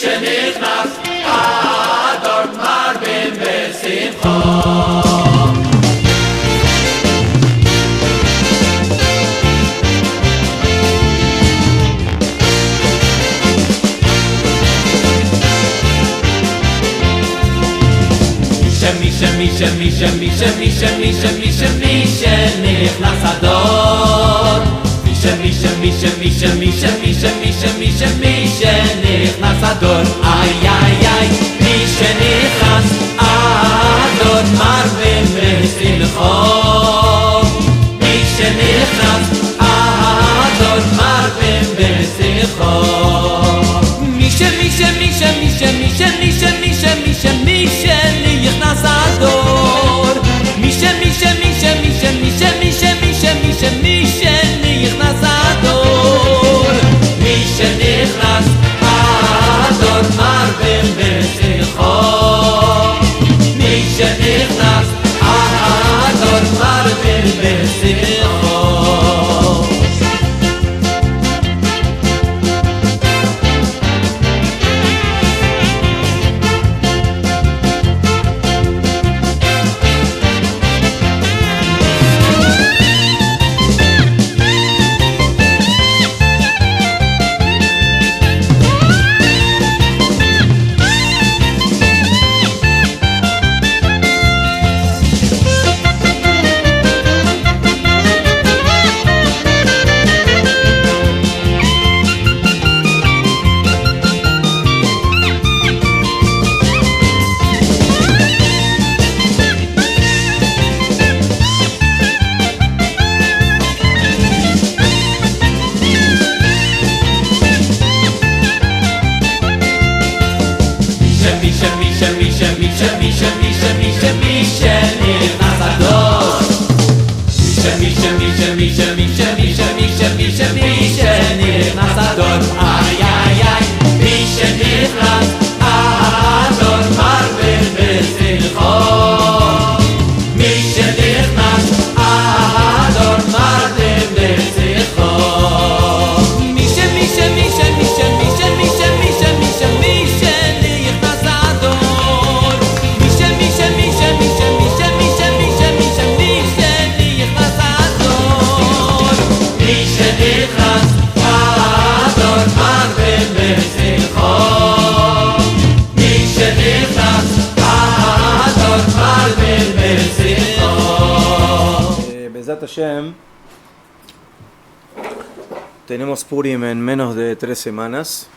שנכנס אדון מרבים בשמחו מי שנכנס אדון מי שנכנס אדון איי איי איי מי שנכנס אדון מרבים בשמחו מי שנכנס אדון מרבים בשמחו מי שנכנס אדון מי שנכנס אדון מי שנכנס אדון מרבים בשמחו מי שנכנס אדון מרבים בשמחו Tenemos Purim en menos de 3 semanas.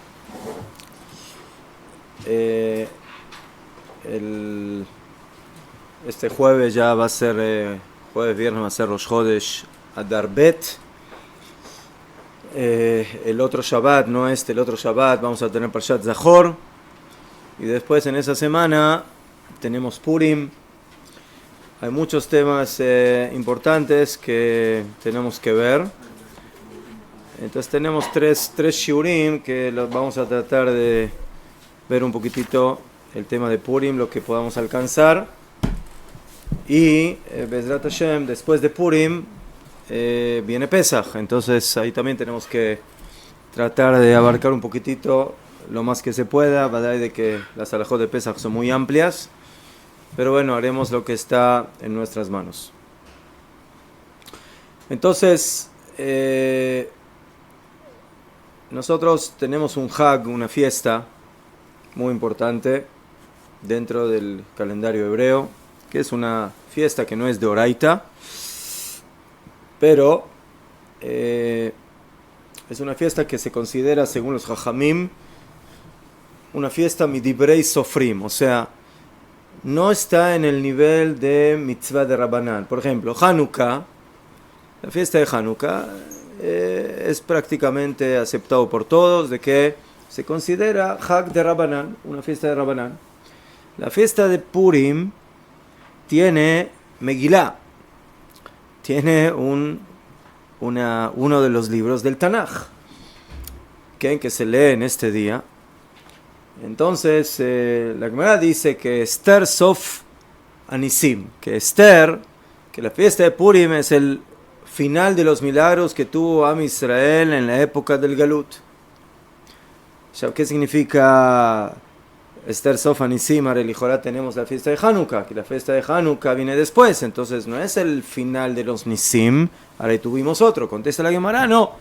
Este jueves ya va a ser, jueves viernes va a ser Rosh Chodesh Adar Bet. El otro Shabbat, el otro Shabbat vamos a tener Parshat Zachor. Y después en esa semana tenemos Purim. Hay muchos temas importantes que tenemos que ver. Entonces tenemos tres shiurim que los vamos a tratar de ver un poquitito el tema de Purim, lo que podamos alcanzar. Y Bezrat Hashem, después de Purim viene Pesach. Entonces ahí también tenemos que tratar de abarcar un poquitito lo más que se pueda. Verdad de que las halajot de Pesach son muy amplias. Pero bueno, haremos lo que está en nuestras manos. Entonces, nosotros tenemos un Hag, una fiesta muy importante dentro del calendario hebreo, que es una fiesta que no es de Oraita, pero es una fiesta que se considera, según los Jajamim, una fiesta midibrei sofrim, o sea, no está en el nivel de mitzvah de Rabbanán. Por ejemplo, Hanukkah, la fiesta de Hanukkah, es prácticamente aceptado por todos, de que se considera Hag de Rabbanán, una fiesta de Rabbanán. La fiesta de Purim tiene Megilá, tiene uno de los libros del Tanaj, que se lee en este día. Entonces, la Gemara dice que Esther Sof Anisim, que Esther, que la fiesta de Purim es el final de los milagros que tuvo Am Israel en la época del Galut. ¿Qué significa Esther Sof Nisim? Ahora tenemos la fiesta de Hanukkah, que la fiesta de Hanukkah viene después, entonces no es el final de los Nisim, ahora tuvimos otro, contesta la Gemara, no.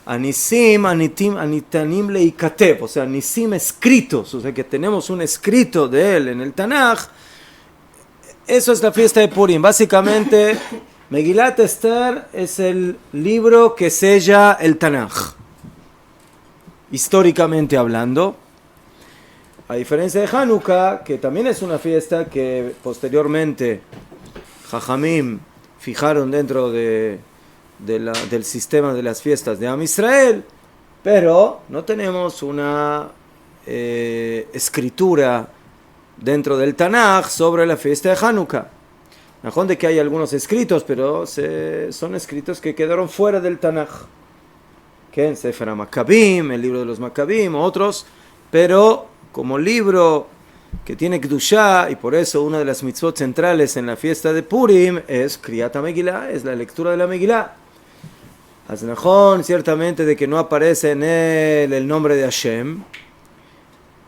Anisim, anitanim leikatev, o sea, Nisim escritos, o sea que tenemos un escrito de él en el Tanaj. Eso es la fiesta de Purim. Básicamente, Megilat Esther es el libro que sella el Tanaj, históricamente hablando. A diferencia de Hanukkah, que también es una fiesta que posteriormente Jajamim fijaron dentro del sistema de las fiestas de Am Israel, pero no tenemos una escritura dentro del Tanaj sobre la fiesta de Hanukkah. Mejor de que hay algunos escritos, pero son escritos que quedaron fuera del Tanaj. Que en Sefer HaMakkabim, el libro de los Maccabim, otros, pero como libro que tiene Kedushá, y por eso una de las mitzvot centrales en la fiesta de Purim es Kriyat HaMegillah, es la lectura de la Megillah. Aznajón, ciertamente de que no aparece en él el nombre de Hashem,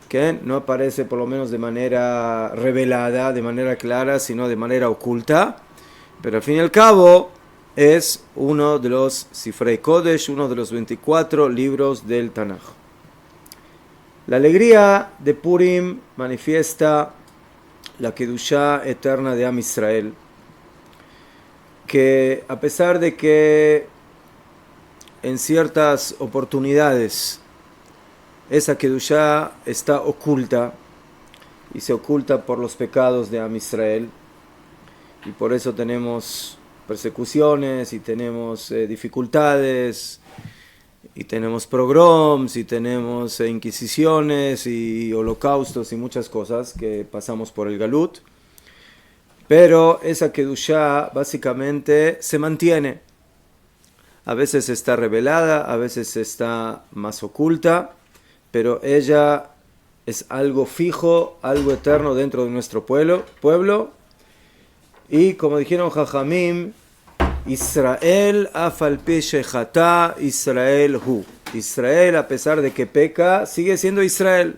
que no aparece por lo menos de manera revelada, de manera clara, sino de manera oculta, pero al fin y al cabo es uno de los Sifrei Kodesh, uno de los 24 libros del Tanaj. La alegría de Purim manifiesta la Kedushá eterna de Am Israel, que a pesar de que en ciertas oportunidades esa Kedushá está oculta, y se oculta por los pecados de Am Israel, y por eso tenemos persecuciones, y tenemos dificultades, y tenemos pogroms, y tenemos inquisiciones, y holocaustos, y muchas cosas que pasamos por el Galut. Pero esa Kedushá básicamente se mantiene. A veces está revelada, a veces está más oculta, pero ella es algo fijo, algo eterno dentro de nuestro pueblo. Y como dijeron Jajamim, Israel afal pi shechata, Israel hu. Israel, a pesar de que peca, sigue siendo Israel.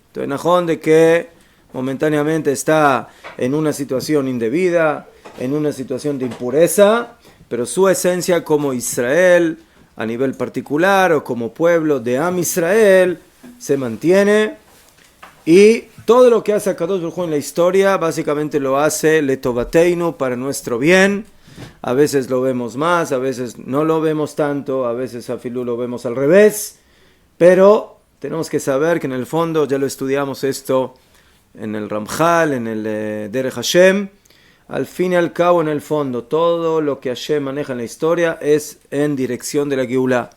Entonces, Najón de que momentáneamente está en una situación indebida, en una situación de impureza, pero su esencia como Israel, a nivel particular, o como pueblo de Am Israel, se mantiene. Y todo lo que hace Akadosh Baruj Hu en la historia, básicamente lo hace letovateinu, para nuestro bien. A veces lo vemos más, a veces no lo vemos tanto, a veces a Filú lo vemos al revés, pero tenemos que saber que en el fondo, ya lo estudiamos esto en el Ramjal, en el Derech Hashem, al fin y al cabo, en el fondo, todo lo que Hashem maneja en la historia es en dirección de la Geulá.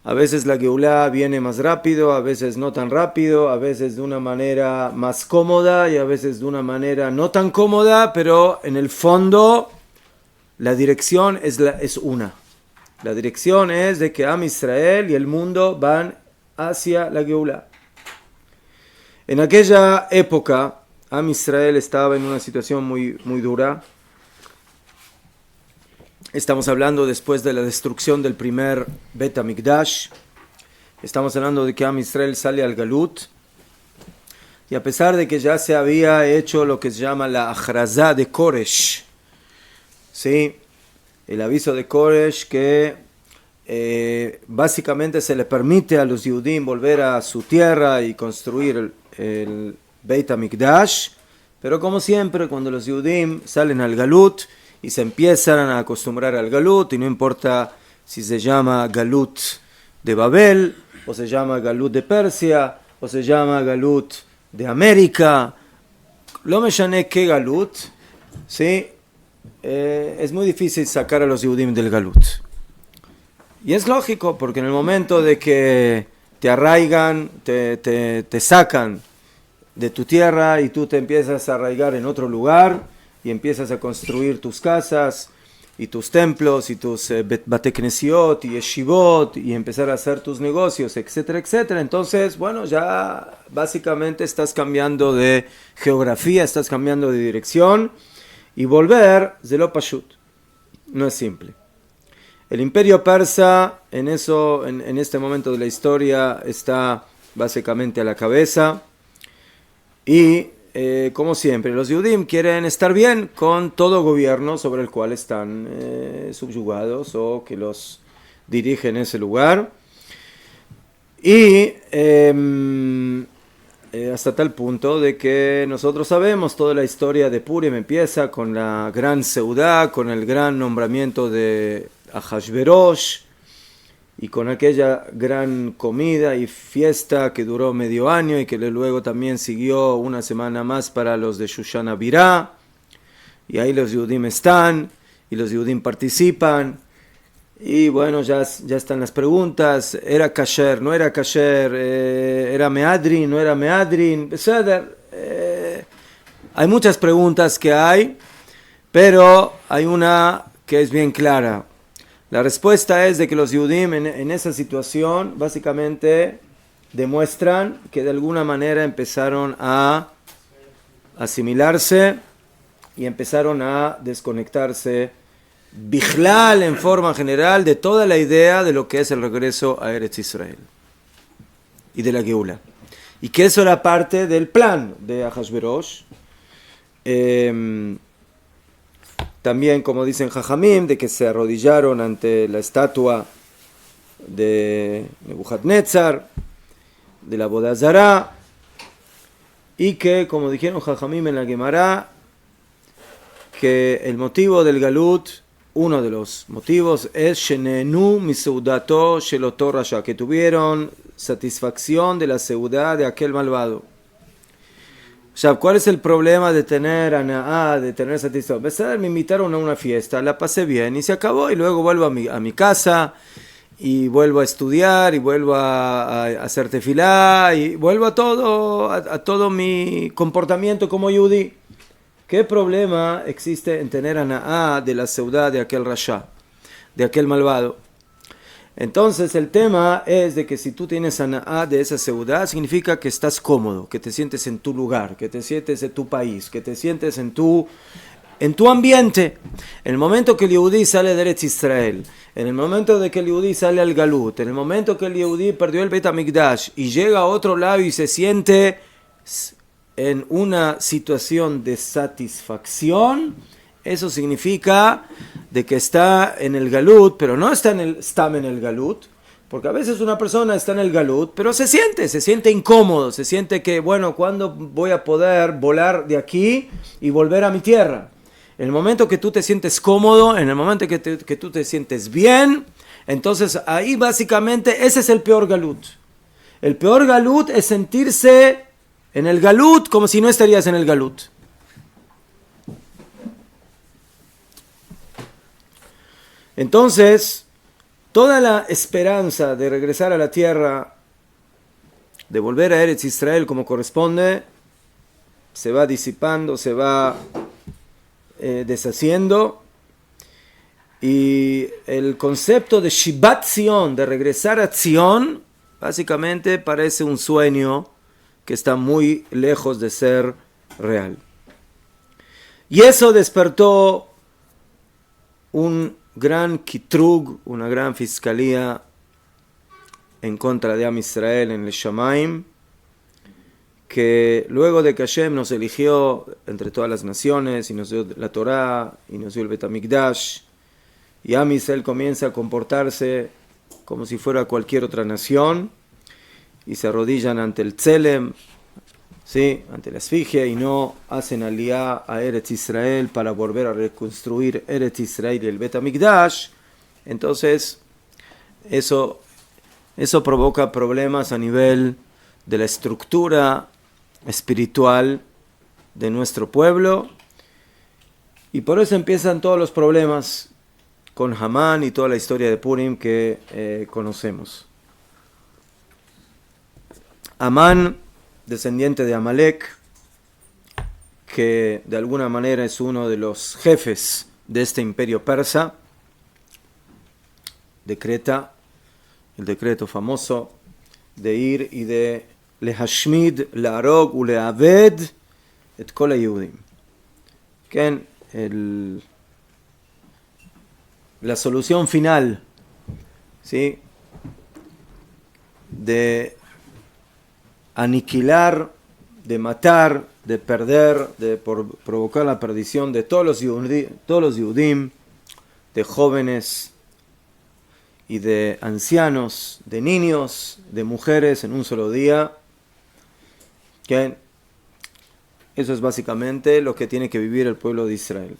A veces la Geulá viene más rápido, a veces no tan rápido, a veces de una manera más cómoda y a veces de una manera no tan cómoda, pero en el fondo la dirección es una. La dirección es de que Am Israel y el mundo van hacia la Geulá. En aquella época, Am Israel estaba en una situación muy, muy dura. Estamos hablando después de la destrucción del primer Bet HaMikdash. Estamos hablando de que Am Israel sale al Galut. Y a pesar de que ya se había hecho lo que se llama la Achrazá de Koresh, ¿sí? El aviso de Koresh que básicamente se le permite a los Yehudim volver a su tierra y construir el Beit HaMikdash, pero como siempre, cuando los Yehudim salen al Galut y se empiezan a acostumbrar al Galut, y no importa si se llama Galut de Babel, o se llama Galut de Persia, o se llama Galut de América, lo me llané que Galut, ¿sí? Es muy difícil sacar a los Yehudim del Galut. Y es lógico, porque en el momento de que te arraigan, te sacan de tu tierra y tú te empiezas a arraigar en otro lugar y empiezas a construir tus casas y tus templos y tus bateknesiot y yeshivot y empezar a hacer tus negocios, etcétera, etcétera. Entonces, bueno, ya básicamente estás cambiando de geografía, estás cambiando de dirección, y volver, zelo pashut, no es simple. El imperio persa en este momento de la historia está básicamente a la cabeza y como siempre los Yudim quieren estar bien con todo gobierno sobre el cual están subyugados o que los dirige en ese lugar y hasta tal punto de que nosotros sabemos toda la historia de Purim empieza con la gran seudá, con el gran nombramiento de Ahashverosh y con aquella gran comida y fiesta que duró medio año y que luego también siguió una semana más para los de Shoshana Birá, y ahí los Yudim están y los Yudim participan y bueno, ya están las preguntas: ¿era kasher, no era kasher? ¿Era meadrin, no era meadrin? Hay muchas preguntas que hay, pero hay una que es bien clara. La respuesta es de que los Yudim en esa situación básicamente demuestran que de alguna manera empezaron a asimilarse y empezaron a desconectarse Bichlal en forma general de toda la idea de lo que es el regreso a Eretz Israel y de la Geula, y que eso era parte del plan de Ahashverosh. También, como dicen Jajamim, de que se arrodillaron ante la estatua de Nebuchadnezzar, de la Boda Zará, y que, como dijeron Jajamim en la Gemara, que el motivo del Galut, uno de los motivos, es Shenenu miseudato sheloto rasha, que tuvieron satisfacción de la seudá de aquel malvado. O sea, ¿cuál es el problema de tener ana'á, de tener satisfacción? Me invitaron a una fiesta, la pasé bien y se acabó, y luego vuelvo a mi casa y vuelvo a estudiar y vuelvo a hacer tefilá y vuelvo a todo mi comportamiento como yudí. ¿Qué problema existe en tener ana'á de la seudá de aquel rasha, de aquel malvado? Entonces el tema es de que si tú tienes ana'á de esa seudá, significa que estás cómodo, que te sientes en tu lugar, que te sientes en tu país, que te sientes en tu ambiente. En el momento que el Yehudí sale de Eretz Israel, en el momento de que el Yehudí sale al Galut, en el momento que el Yehudí perdió el Beit HaMikdash y llega a otro lado y se siente en una situación de satisfacción, eso significa de que está en el Galut, pero no está en el Galut, porque a veces una persona está en el Galut, pero se siente incómodo, se siente que, bueno, ¿cuándo voy a poder volar de aquí y volver a mi tierra? En el momento que tú te sientes cómodo, en el momento que tú te sientes bien, entonces ahí básicamente ese es el peor Galut. El peor Galut es sentirse en el Galut como si no estarías en el Galut. Entonces, toda la esperanza de regresar a la tierra, de volver a Eretz Israel como corresponde, se va disipando, se va deshaciendo, y el concepto de Shivat Zion, de regresar a Zion, básicamente parece un sueño que está muy lejos de ser real. Y eso despertó un gran kitrug, una gran fiscalía en contra de Am Israel en el Shamaim, que luego de que Hashem nos eligió entre todas las naciones y nos dio la Torá y nos dio el Bet HaMikdash, y Am Israel comienza a comportarse como si fuera cualquier otra nación y se arrodillan ante el Tzelem, ¿sí?, ante la Esfinge, y no hacen aliyá a Eretz Israel para volver a reconstruir Eretz Israel y el Bet HaMikdash. Entonces eso provoca problemas a nivel de la estructura espiritual de nuestro pueblo, y por eso empiezan todos los problemas con Hamán y toda la historia de Purim que conocemos. Amán, descendiente de Amalek, que de alguna manera es uno de los jefes de este imperio persa, decreta el decreto famoso de ir y de lehashmid, leharog u leaved et kol hayehudim. la solución final, ¿sí?, de aniquilar, de matar, de perder, de provocar la perdición de todos los Yehudim, de jóvenes y de ancianos, de niños, de mujeres en un solo día. Que eso es básicamente lo que tiene que vivir el pueblo de Israel.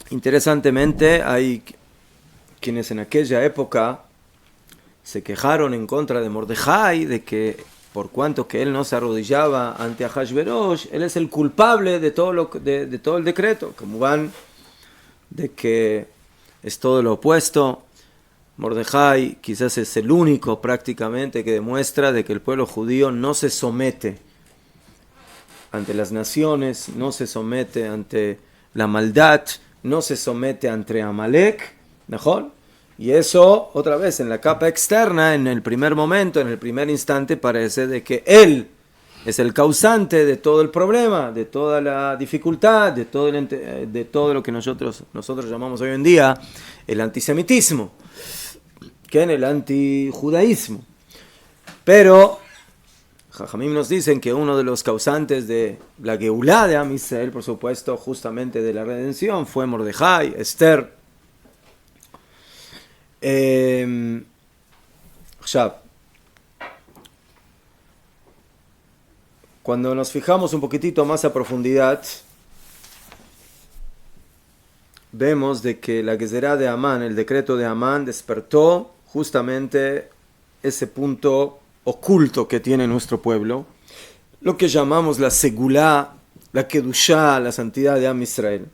Interesantemente, hay quienes en aquella época se quejaron en contra de Mordejai, de que por cuanto que él no se arrodillaba ante Ahashverosh, él es el culpable de todo de todo el decreto, como van de que es todo lo opuesto. Mordejai quizás es el único prácticamente que demuestra de que el pueblo judío no se somete ante las naciones, no se somete ante la maldad, no se somete ante Amalek, ¿mejor? Y eso, otra vez, en la capa externa, en el primer momento, en el primer instante, parece de que él es el causante de todo el problema, de toda la dificultad, de todo lo que nosotros llamamos hoy en día el antisemitismo, que en el antijudaísmo. Pero Jajamim nos dicen que uno de los causantes de la Geulá de Am Israel, por supuesto, justamente de la redención, fue Mordejai, Esther. Cuando nos fijamos un poquitito más a profundidad, vemos de que la Gezerá de Amán, el decreto de Amán, despertó justamente ese punto oculto que tiene nuestro pueblo, lo que llamamos la Segulá, la Kedushá, la santidad de Am Israel.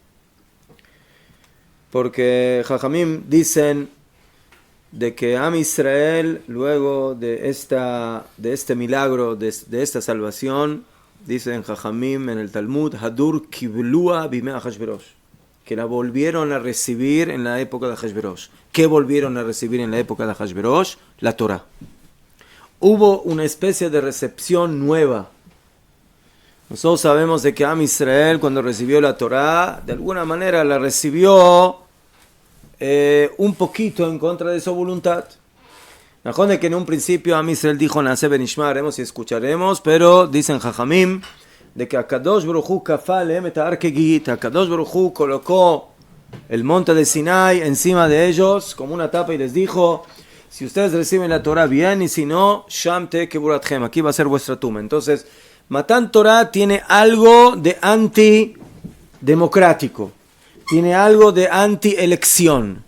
Porque Jajamim dicen de que Am Israel, luego de este milagro, de esta salvación, dicen Jajamim en el Talmud, Hadur Kiblua Bimei Ahashverosh, que la volvieron a recibir en la época de Ahashverosh. ¿Qué volvieron a recibir en la época de Ahashverosh? La Torah. Hubo una especie de recepción nueva. Nosotros sabemos de que Am Israel, cuando recibió la Torah, de alguna manera la recibió un poquito en contra de su voluntad. Mejor de que en un principio Am Israel dijo Naaseh Benishma, haremos y escucharemos, pero dicen Jajamim de que Akadosh Baruj Hu kafá lehem et ha'ar kegit, Akadosh Baruj Hu colocó el monte de Sinai encima de ellos como una tapa y les dijo: si ustedes reciben la Torah bien, y si no, Sham te keburatchem, aquí va a ser vuestra tumba. Entonces, Matan Torah tiene algo de antidemocrático, tiene algo de anti-elección.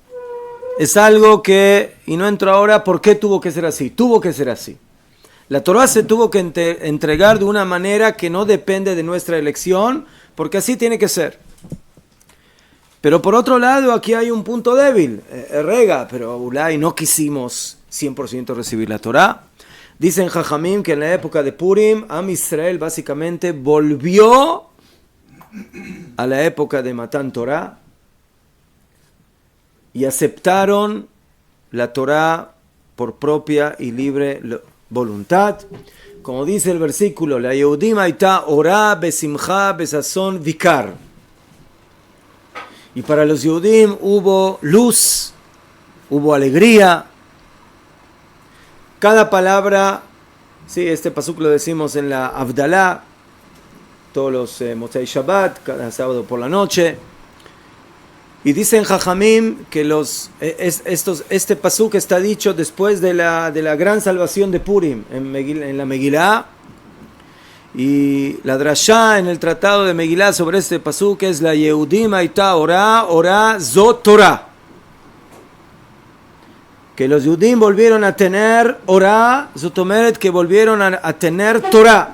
Es algo que, y no entro ahora, ¿por qué tuvo que ser así? Tuvo que ser así. La Torah se tuvo que entregar de una manera que no depende de nuestra elección, porque así tiene que ser. Pero por otro lado, aquí hay un punto débil. Rega, pero Ulay no quisimos 100% recibir la Torah. Dicen Jajamim que en la época de Purim, Am Israel básicamente volvió a la época de Matan Torah y aceptaron la Torah por propia y libre voluntad. Como dice el versículo, la Yehudim Aita Orá Besimcha Besazón Vikar. Y para los Yehudim hubo luz, hubo alegría. Cada palabra, sí, este pasuk lo decimos en la Avdalá, todos los Motzei Shabbat, cada sábado por la noche. Y dicen Jajamim que este pasuk está dicho después de la gran salvación de Purim en la Megilá. Y la drashá en el tratado de Megilá sobre este pasuk es la Yehudim Aita Orá Zot Torah. Que los Yehudim volvieron a tener Orá, Zot Omeret, que volvieron a tener Torah.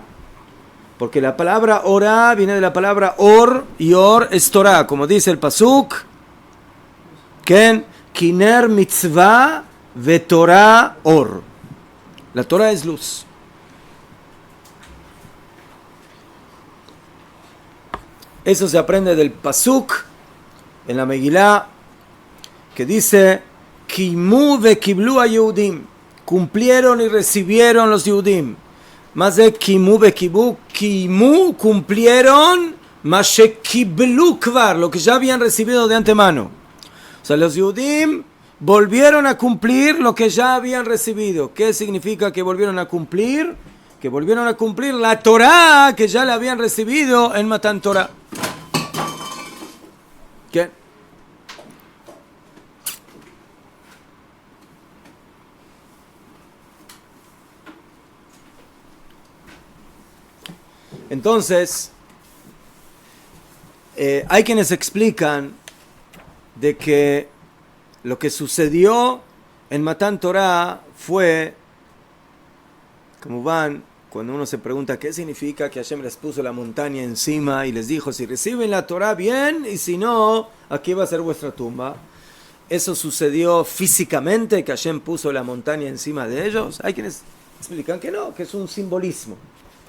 Porque la palabra Orá viene de la palabra Or, y Or es Torah, como dice el pasuk. Ken Kiner Mitzvah Ve Torah Or. La Torah es luz. Eso se aprende del pasuk en la Megilá, que dice Kimu ve kiblu a Yehudim, cumplieron y recibieron los Yehudim. Más de Kimu ve kibu, Kimu cumplieron Mashekiblu kvar, lo que ya habían recibido de antemano. O sea, los Yudim volvieron a cumplir lo que ya habían recibido. ¿Qué significa que volvieron a cumplir? Que volvieron a cumplir la Torá que ya la habían recibido en Matan Torah. ¿Qué? Entonces, hay quienes explican de que lo que sucedió en Matan Torah fue, como van, cuando uno se pregunta qué significa que Hashem les puso la montaña encima y les dijo, si reciben la Torah bien, y si no, aquí va a ser vuestra tumba. ¿Eso sucedió físicamente, que Hashem puso la montaña encima de ellos? Hay quienes explican que no, que es un simbolismo.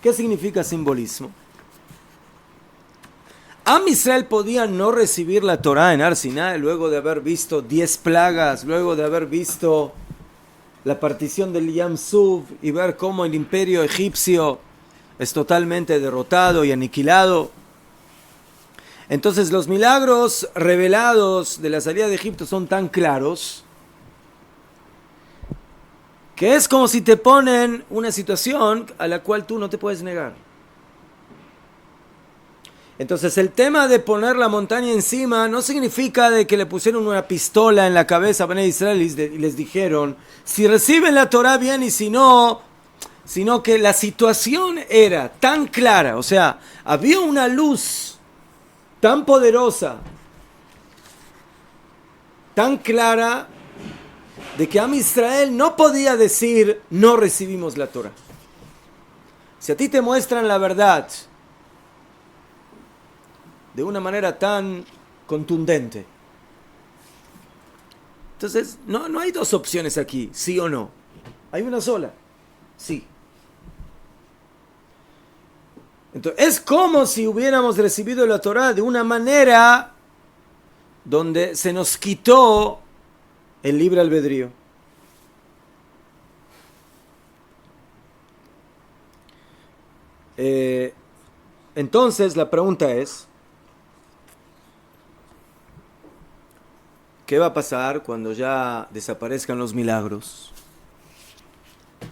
¿Qué significa simbolismo? Am Israel podía no recibir la Torá en Har Sinai luego de haber visto 10 plagas, luego de haber visto la partición del Yam Suf y ver cómo el imperio egipcio es totalmente derrotado y aniquilado. Entonces los milagros revelados de la salida de Egipto son tan claros que es como si te ponen una situación a la cual tú no te puedes negar. Entonces el tema de poner la montaña encima no significa de que le pusieron una pistola en la cabeza a Bnei Israel y les dijeron, si reciben la Torah bien y si no, sino que la situación era tan clara, o sea, había una luz tan poderosa, tan clara, de que Am Israel no podía decir, no recibimos la Torah. Si a ti te muestran la verdad de una manera tan contundente, entonces no hay dos opciones aquí, sí o no. Hay una sola, sí. Entonces es como si hubiéramos recibido la Torah de una manera donde se nos quitó el libre albedrío. Entonces la pregunta es, ¿qué va a pasar cuando ya desaparezcan los milagros?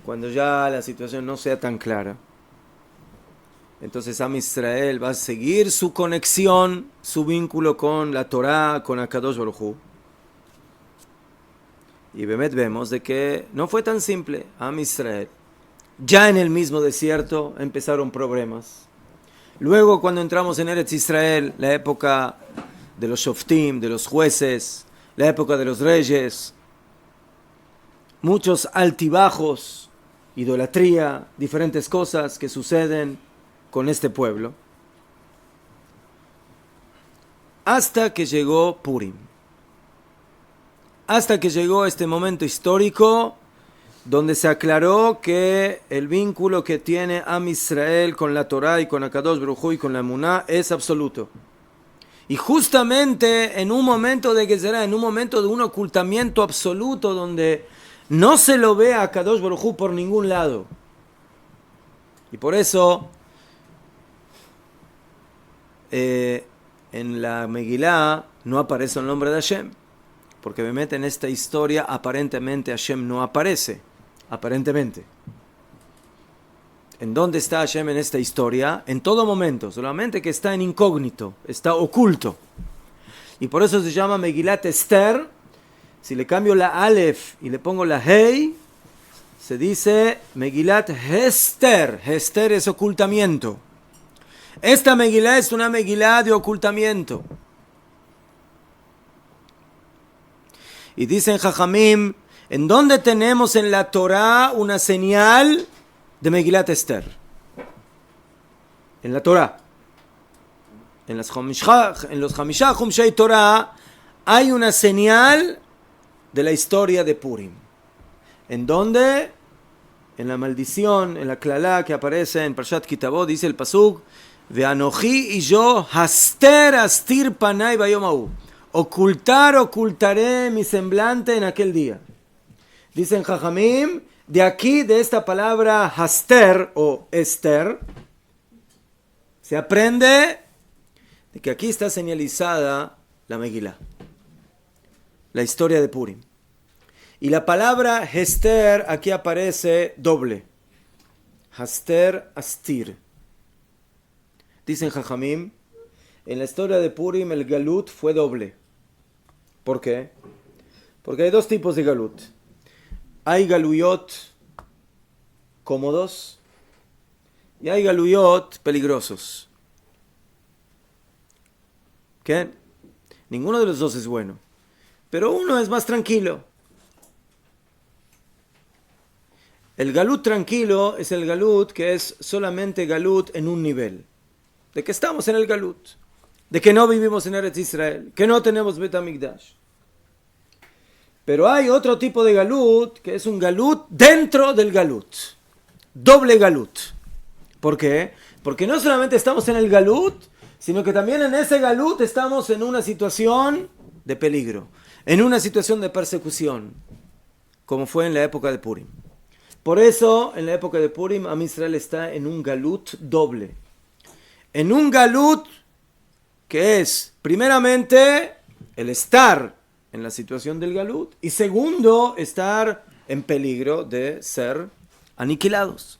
Cuando ya la situación no sea tan clara. Entonces Am Israel va a seguir su conexión, su vínculo con la Torá, con Akadosh Baruj Hu. Y vemos de que no fue tan simple. Am Israel, ya en el mismo desierto empezaron problemas. Luego cuando entramos en Eretz Israel, la época de los Shoftim, de los jueces, la época de los reyes, muchos altibajos, idolatría, diferentes cosas que suceden con este pueblo, hasta que llegó Purim, hasta que llegó este momento histórico donde se aclaró que el vínculo que tiene Am Israel con la Torá y con Akadosh Baruj Hu y con la Emuná es absoluto. Y justamente en un momento de Gezerá, en un momento de un ocultamiento absoluto donde no se lo ve a Akadosh Baruj Hu por ningún lado. Y por eso en la Megilá no aparece el nombre de Hashem, porque me meten en esta historia, aparentemente Hashem no aparece, aparentemente. ¿En dónde está Hashem en esta historia? En todo momento, solamente que está en incógnito, está oculto. Y por eso se llama Megilat Esther. Si le cambio la Aleph y le pongo la Hei, se dice Megilat Hester. Hester es ocultamiento. Esta Megilá es una Megilá de ocultamiento. Y dicen Jajamim, ¿en dónde tenemos en la Torá una señal de Megilat Esther? En la Torá. En los Hamishah Humshei Torá hay una señal de la historia de Purim. ¿En dónde? En la maldición, en la Klalá que aparece en Parshat Kitabot, dice el Pasuk, Ve'anochi y yo haster astir panay bayom ha'u. Ocultaré mi semblante en aquel día. Dicen Jajamim, de aquí, de esta palabra haster o Esther, se aprende de que aquí está señalizada la Megilá, la historia de Purim. Y la palabra Hester aquí aparece doble. Haster, Astir. Dicen Jajamim, en la historia de Purim el Galut fue doble. ¿Por qué? Porque hay dos tipos de Galut. Hay Galuyot cómodos y hay Galuyot peligrosos. ¿Qué? Ninguno de los dos es bueno. Pero uno es más tranquilo. El Galut tranquilo es el Galut que es solamente Galut en un nivel. De que estamos en el Galut. De que no vivimos en Eretz Israel. Que no tenemos Bet HaMikdash. Pero hay otro tipo de Galut que es un Galut dentro del Galut. Doble Galut. ¿Por qué? Porque no solamente estamos en el Galut, sino que también en ese Galut estamos en una situación de peligro. En una situación de persecución. Como fue en la época de Purim. Por eso, en la época de Purim, Am Israel está en un Galut doble. En un Galut que es, primeramente, el estar en la situación del Galut, y segundo, estar en peligro de ser aniquilados.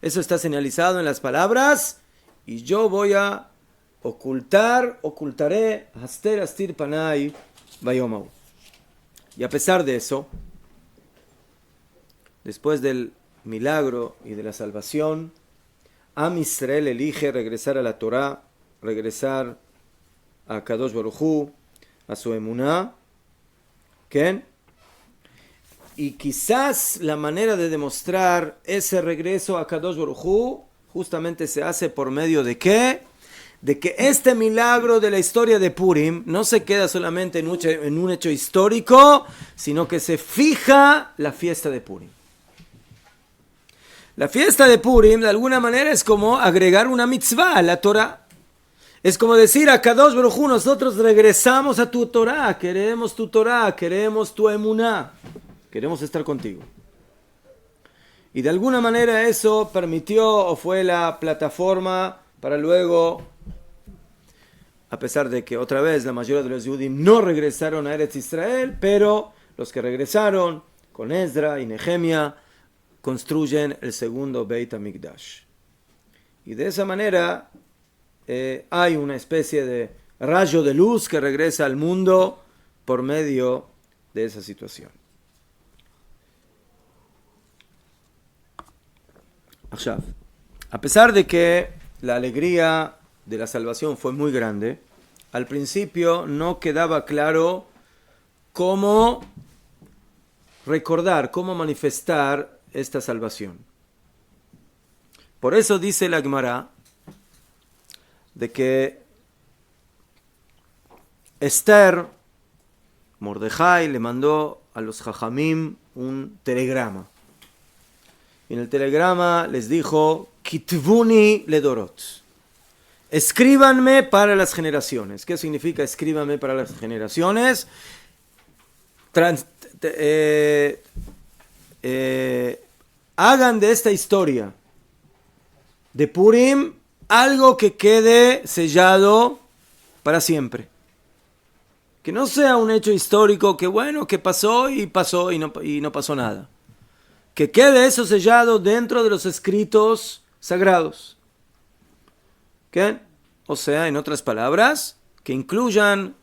Eso está señalizado en las palabras, y yo voy a ocultaré, Haster Astir Panay Bayomau. Y a pesar de eso, después del milagro y de la salvación, Am Israel elige regresar a la Torá, regresar a Kadosh Baruj Hu, a su emuná. ¿Qué? Y quizás la manera de demostrar ese regreso a Kadosh Baruj Hu justamente se hace por medio de ¿qué? De que este milagro de la historia de Purim no se queda solamente en un hecho histórico, sino que se fija la fiesta de Purim. La fiesta de Purim de alguna manera es como agregar una mitzvah a la Torah. Es como decir a Kadosh Baruj Hu, nosotros regresamos a tu Torah, queremos tu Torah, queremos tu emuná, queremos estar contigo. Y de alguna manera eso permitió o fue la plataforma para luego, a pesar de que otra vez la mayoría de los Yudim no regresaron a Eretz Israel, pero los que regresaron con Ezra y Nehemia construyen el segundo Beit HaMikdash. Y de esa manera hay una especie de rayo de luz que regresa al mundo por medio de esa situación. A pesar de que la alegría de la salvación fue muy grande, al principio no quedaba claro cómo recordar, cómo manifestar esta salvación. Por eso dice la Gemara de que Esther, Mordejai, le mandó a los Jajamim un telegrama. Y en el telegrama les dijo, Kitvuni ledorot. Escríbanme para las generaciones. ¿Qué significa escríbanme para las generaciones? Hagan de esta historia de Purim algo que quede sellado para siempre. Que no sea un hecho histórico que bueno, que pasó y no pasó nada. Que quede eso sellado dentro de los escritos sagrados. ¿Qué? O sea, en otras palabras, que incluyan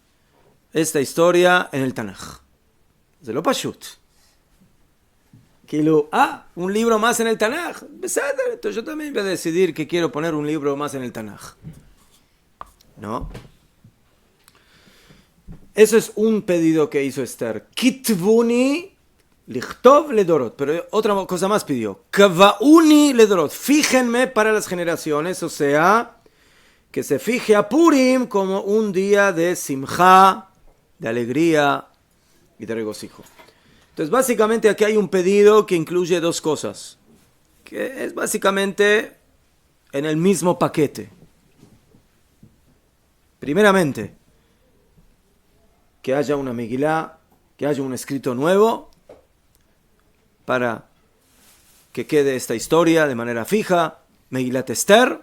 esta historia en el Tanaj. De lo pashut. Un libro más en el Tanaj. Entonces yo también voy a decidir que quiero poner un libro más en el Tanaj. ¿No? Eso es un pedido que hizo Esther. Kitvuni lichtov ledorot. Pero otra cosa más pidió. Kavauni ledorot. Fíjenme para las generaciones. O sea, que se fije a Purim como un día de simjá, de alegría y de regocijo. Entonces, básicamente aquí hay un pedido que incluye dos cosas, que es básicamente en el mismo paquete. Primeramente, que haya una Megilá, que haya un escrito nuevo, para que quede esta historia de manera fija, Megilat Esther.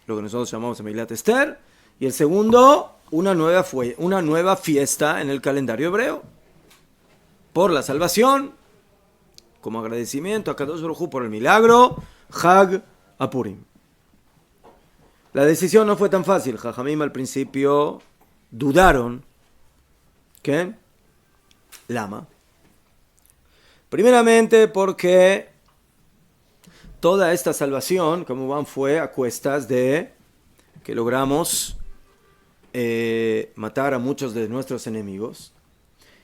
lo que nosotros llamamos Megilat Esther, y el segundo, una nueva fiesta en el calendario hebreo, por la salvación, como agradecimiento a Kadosh Baruj Hu por el milagro, Hag Apurim. La decisión no fue tan fácil. Jajamim al principio dudaron. ¿Qué? Lama. Primeramente porque toda esta salvación, como van, fue a cuestas de que logramos matar a muchos de nuestros enemigos.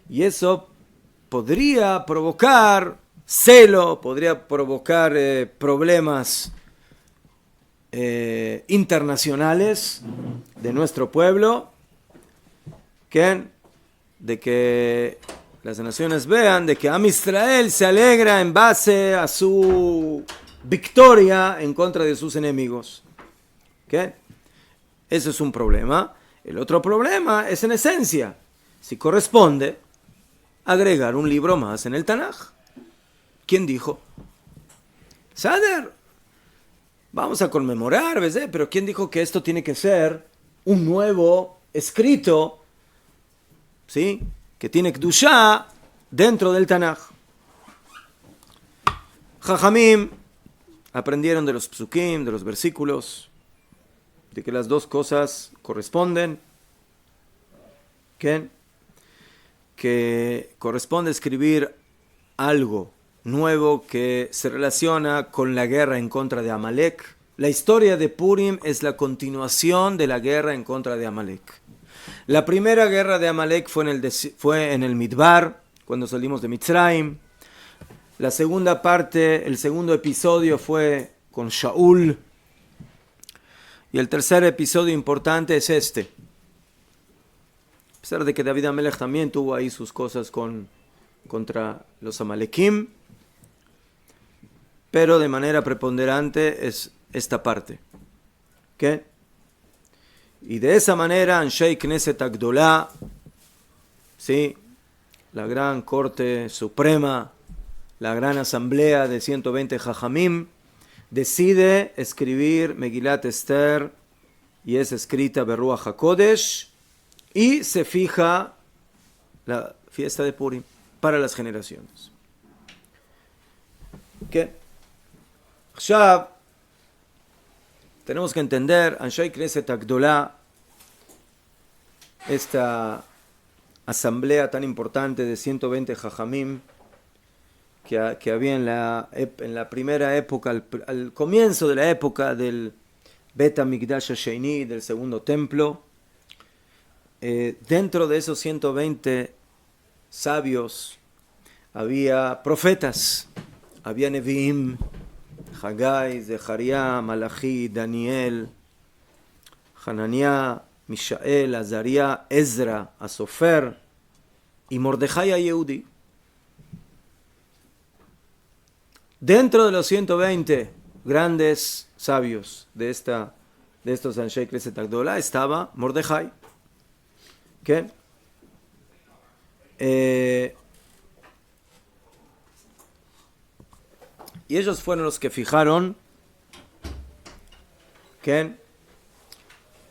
Y eso podría provocar celo, podría provocar problemas internacionales de nuestro pueblo, de que las naciones vean de que Am Israel se alegra en base a su victoria en contra de sus enemigos. Eso es un problema. El otro problema es, en esencia, si corresponde agregar un libro más en el Tanaj. ¿Quién dijo? Sader. Vamos a conmemorar, ¿ves? Pero ¿quién dijo que esto tiene que ser un nuevo escrito, ¿sí?, que tiene Kedushá dentro del Tanaj? Jajamim aprendieron de los psukim, de los versículos, de que las dos cosas corresponden, que corresponde escribir algo nuevo que se relaciona con la guerra en contra de Amalek. La historia de Purim es la continuación de la guerra en contra de Amalek. La primera guerra de Amalek fue en el Midbar, cuando salimos de Mitzrayim. La segunda parte, el segundo episodio fue con Shaul. Y el tercer episodio importante es este. A pesar de que David Amelech también tuvo ahí sus cosas contra los Amalekim, pero de manera preponderante es esta parte. Y de esa manera, Anshei Knesset Agdolá, ¿sí?, la gran corte suprema, la gran asamblea de 120 Jajamim, decide escribir Megilat Esther, y es escrita Beruach HaKodesh, y se fija la fiesta de Purim para las generaciones. Ya tenemos que entender, Anshei Knesset Agdolá, esta asamblea tan importante de 120 Jajamim que había en la primera época, al comienzo de la época del Bet HaMikdash HaSheini, del segundo templo. Dentro de esos 120 sabios había profetas, había Nevi'im, Hagai, Zecharia, Malachi, Daniel, Hananiah, Mishael, Azaria, Ezra, Asofer y Mordejai HaYehudi. Dentro de los 120 grandes sabios de estos Anshei Knesset Agdolá estaba Mordejai. Y ellos fueron los que fijaron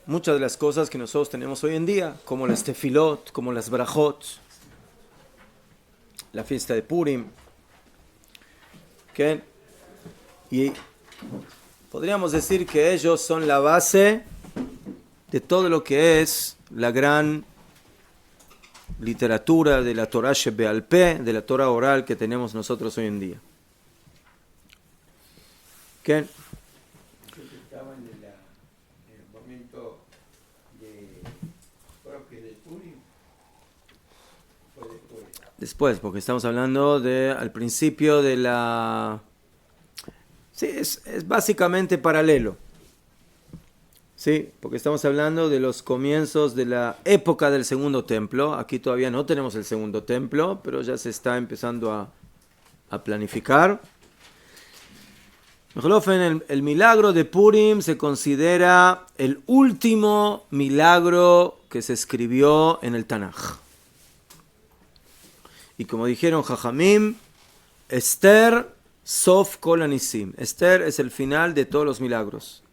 muchas de las cosas que nosotros tenemos hoy en día, como las tefilot, como las brajot, la fiesta de Purim. Y podríamos decir que ellos son la base de todo lo que es la gran literatura de la Torah Shebe'al Peh, de la Torah oral que tenemos nosotros hoy en día. Estaban en el momento propio del Purim, fue después, porque estamos hablando al principio de la... Sí, es básicamente paralelo. Sí, porque estamos hablando de los comienzos de la época del segundo templo. Aquí todavía no tenemos el segundo templo, pero ya se está empezando a planificar. El milagro de Purim se considera el último milagro que se escribió en el Tanaj. Y como dijeron Jajamim, Esther Sof Kol Anisim. Esther es el final de todos los milagros.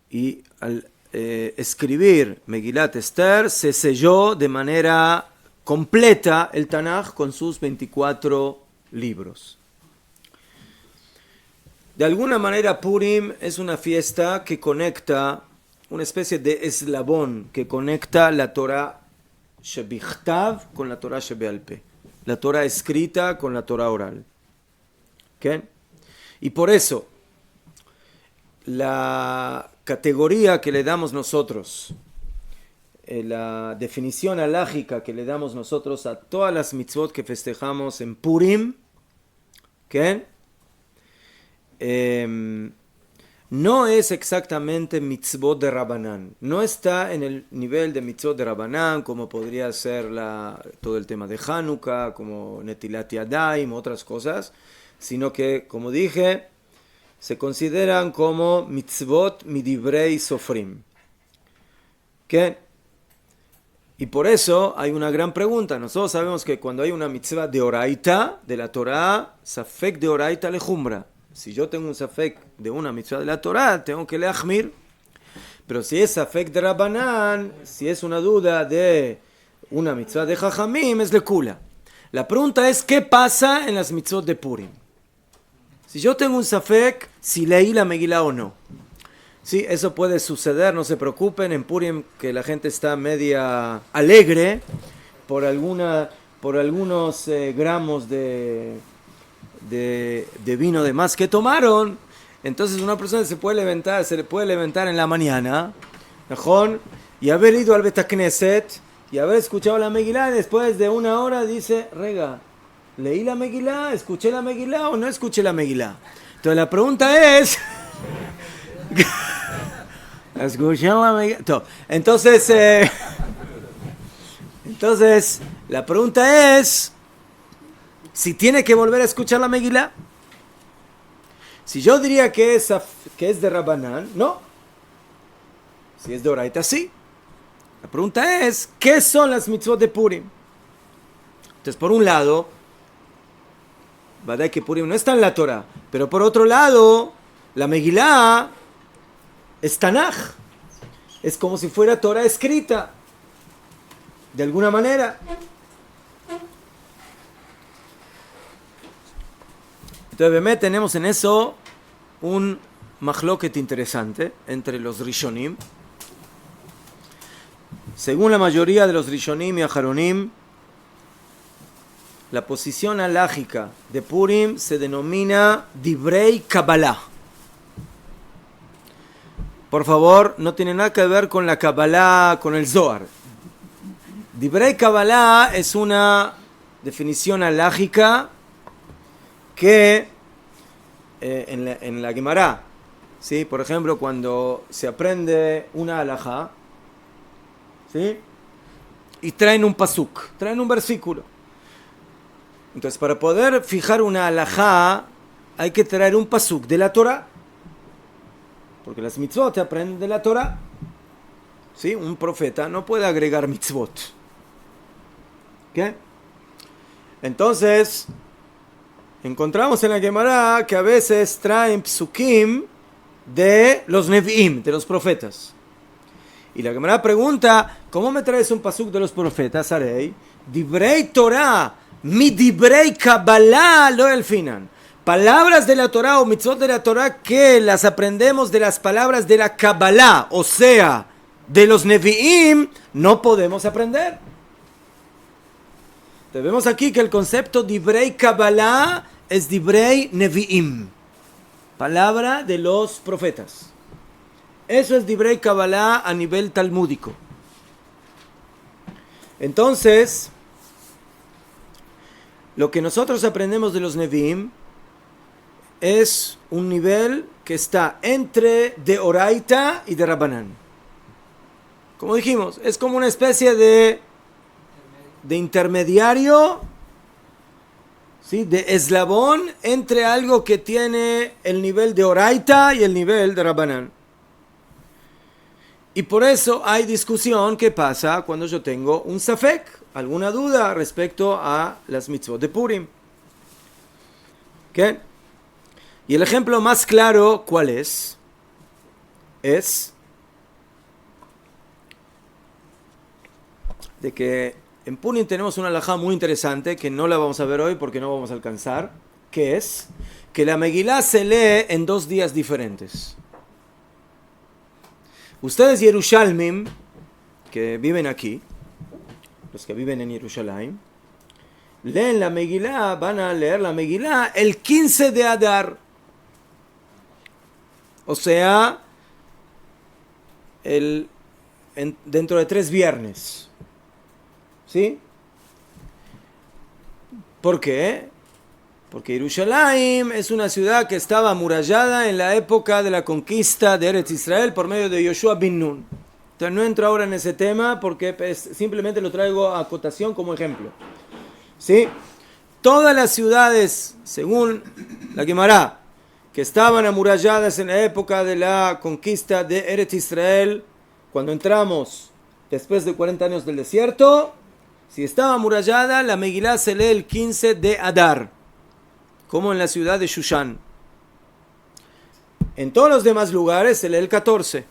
y al escribir Megilat Esther se selló de manera completa el Tanaj con sus 24 libros. De alguna manera Purim es una fiesta que conecta, una especie de eslabón que conecta la Torah Shebichtav con la Torah Shebeal Peh, la Torah escrita con la Torah oral. ¿Okay? Y por eso la categoría que le damos nosotros, la definición halágica que le damos nosotros a todas las mitzvot que festejamos en Purim, ¿okay? No es exactamente mitzvot de Rabanán, no está en el nivel de mitzvot de Rabanán como podría ser todo el tema de Hanukkah, como Netilat Yadayim, otras cosas, sino que, como dije, se consideran como mitzvot midibrei sofrim. ¿Qué? Y por eso hay una gran pregunta. Nosotros sabemos que cuando hay una mitzvah de oraita, de la Torah, safek de oraita lejumbra. Si yo tengo un safek de una mitzvah de la Torah, tengo que leachmir. Pero si es safek de Rabanán, si es una duda de una mitzvah de Jajamim, es lekula. La pregunta es, ¿qué pasa en las mitzvot de Purim? Si yo tengo un safek, si leí la Megilá o no. Sí, eso puede suceder, no se preocupen, en Purim que la gente está media alegre por algunos gramos de vino de más que tomaron. Entonces una persona se le puede levantar en la mañana, ¿no? Y haber ido al Bet Knesset y haber escuchado la Megilá, y después de una hora dice, rega, ¿leí la Megilá? ¿Escuché la Megilá o no escuché la Megilá? Entonces la pregunta es... ¿escuché la Megilá? Entonces, la pregunta es... si tiene que volver a escuchar la Megilá. Si yo diría que es de Rabanán, no. Si es de Oraita, sí. La pregunta es, ¿qué son las mitzvot de Purim? Entonces, por un lado, ¿verdad que Purim no está en la Torah? Pero por otro lado, la Megilá es Tanaj. Es como si fuera Torah escrita. De alguna manera. Entonces, tenemos en eso un machloket interesante entre los Rishonim. Según la mayoría de los Rishonim y Aharonim, la posición halágica de Purim se denomina Divrei Kabbalah. Por favor, no tiene nada que ver con la Kabbalah, con el Zohar. Divrei Kabbalah es una definición halágica que en la Gemara, ¿sí? Por ejemplo, cuando se aprende una halajá, ¿sí? Y traen un pasuk, traen un versículo. Entonces, para poder fijar una halajá, hay que traer un pasuk de la Torah, porque las mitzvot se aprenden de la Torah. ¿Sí? Un profeta no puede agregar mitzvot. ¿Qué? Entonces, encontramos en la Gemara que a veces traen psukim de los nevi'im, de los profetas. Y la Gemara pregunta, ¿cómo me traes un pasuk de los profetas, Arei? Dibrei Torah, mi dibrei Kabbalah lo elfinan. Palabras de la Torah o mitzvot de la Torah que las aprendemos de las palabras de la Kabbalah, o sea, de los nevi'im, no podemos aprender. Entonces vemos aquí que el concepto dibrei Kabbalah es dibrei nevi'im, palabra de los profetas. Eso es dibrei Kabbalah a nivel talmúdico. Entonces, lo que nosotros aprendemos de los nevi'im es un nivel que está entre de Oraita y de Rabanán. Como dijimos, es como una especie de intermediario, ¿sí? De eslabón entre algo que tiene el nivel de Oraita y el nivel de Rabanán. Y por eso hay discusión que pasa cuando yo tengo un safek, alguna duda respecto a las mitzvot de Purim. ¿Qué? Y el ejemplo más claro, ¿cuál es? Es de que en Purim tenemos una halajá muy interesante que no la vamos a ver hoy porque no vamos a alcanzar, que es que la Megilá se lee en 2 días diferentes. Ustedes Yerushalmim, que viven aquí, los que viven en Jerusalén, leen la Megilá, van a leer la Megilá el 15 de Adar. O sea, dentro de 3 viernes. ¿Sí? ¿Por qué? Porque Jerusalén es una ciudad que estaba amurallada en la época de la conquista de Eretz Israel por medio de Yoshua bin Nun. Entonces no entro ahora en ese tema porque simplemente lo traigo a acotación como ejemplo. ¿Sí? Todas las ciudades, según la Gemara, que estaban amuralladas en la época de la conquista de Eretz Israel, cuando entramos después de 40 años del desierto, si estaba amurallada, la Megilá se lee el 15 de Adar, como en la ciudad de Shushan. En todos los demás lugares se lee el 14.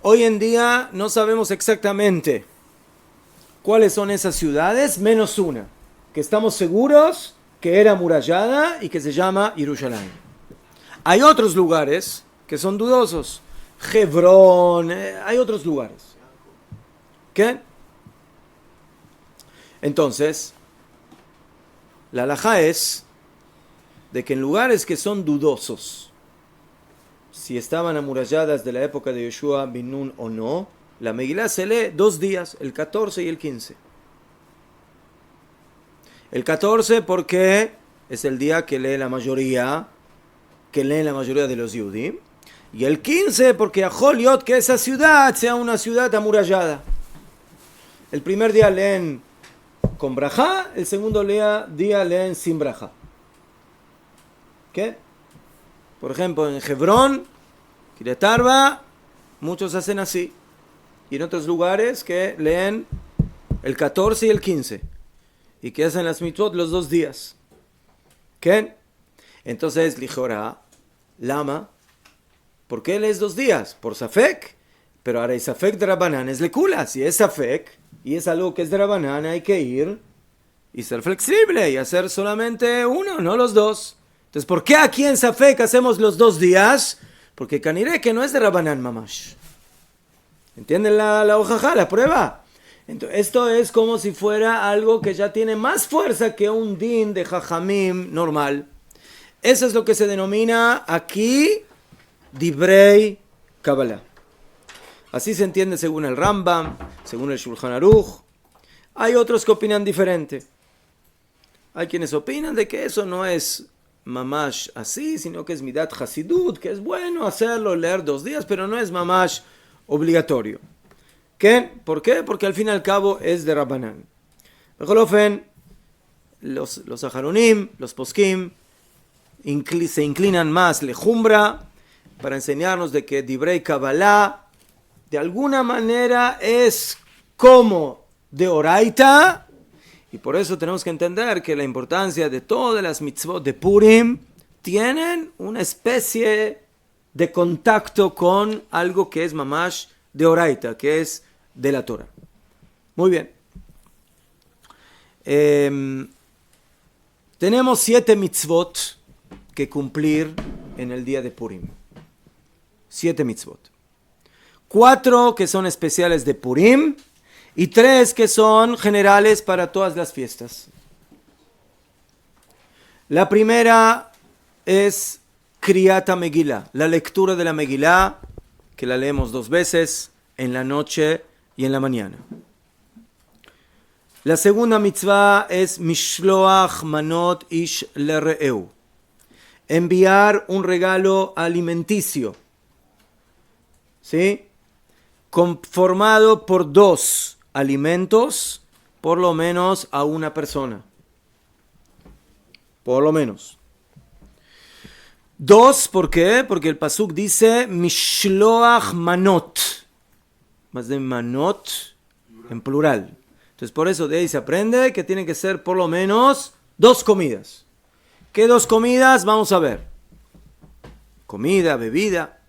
Hoy en día no sabemos exactamente cuáles son esas ciudades, menos una, que estamos seguros que era amurallada y que se llama Jerusalén. Hay otros lugares que son dudosos. Hebrón, hay otros lugares. ¿Qué? Entonces, la halajá es de que en lugares que son dudosos, si estaban amuralladas de la época de Yoshua bin Nun o no, la Megilá se lee 2 días, el 14 y el 15. El 14 porque es el día que leen la mayoría de los Yudim. Y el 15 porque a Joliot que esa ciudad sea una ciudad amurallada. El primer día leen con brajá, el segundo día leen sin brajá. ¿Qué? Por ejemplo, en Hebrón, Kiryat Arba, muchos hacen así. Y en otros lugares que leen el 14 y el 15. Y que hacen las mitzvot los 2 días. ¿Qué? Entonces, lijora, lama, ¿por qué lees 2 días? Por Safek. Pero ahora el Safek de Rabanán es lecula. Si es Safek y es algo que es de Rabanán, hay que ir y ser flexible y hacer solamente uno, no los 2. Entonces, ¿por qué aquí en Safek hacemos los 2 días? Porque Caniré que no es de Rabanán mamash. ¿Entienden la hojajá, la prueba? Entonces, esto es como si fuera algo que ya tiene más fuerza que un din de jajamim normal. Eso es lo que se denomina aquí Divrei Kabbalah. Así se entiende según el Rambam, según el Shulchan Aruch. Hay otros que opinan diferente. Hay quienes opinan de que eso no es mamash así, sino que es midat hasidut, que es bueno hacerlo, leer 2 días, pero no es mamash obligatorio. ¿Qué? ¿Por qué? Porque al fin y al cabo es de Rabbanán. Bejolofen, los ajaronim, los poskim, se inclinan más lejumbra para enseñarnos de que Divrei Kabbalah de alguna manera es como de Oraita, y por eso tenemos que entender que la importancia de todas las mitzvot de Purim tienen una especie de contacto con algo que es mamash de Oraita, que es de la Torah. Muy bien. Tenemos 7 mitzvot que cumplir en el día de Purim. 7 mitzvot. 4 que son especiales de Purim y 3 que son generales para todas las fiestas. La primera es Kriyat Megillah, la lectura de la Megillah, que la leemos 2 veces, en la noche y en la mañana. La segunda mitzvah es Mishloach Manot Ish Lereu, enviar un regalo alimenticio, ¿sí? Conformado por 2 alimentos, por lo menos a una persona. Por lo menos. 2, ¿por qué? Porque el pasuk dice Mishloach Manot. Más de manot en plural. Entonces por eso de ahí se aprende que tienen que ser por lo menos 2 comidas. ¿Qué 2 comidas? Vamos a ver. Comida, bebida.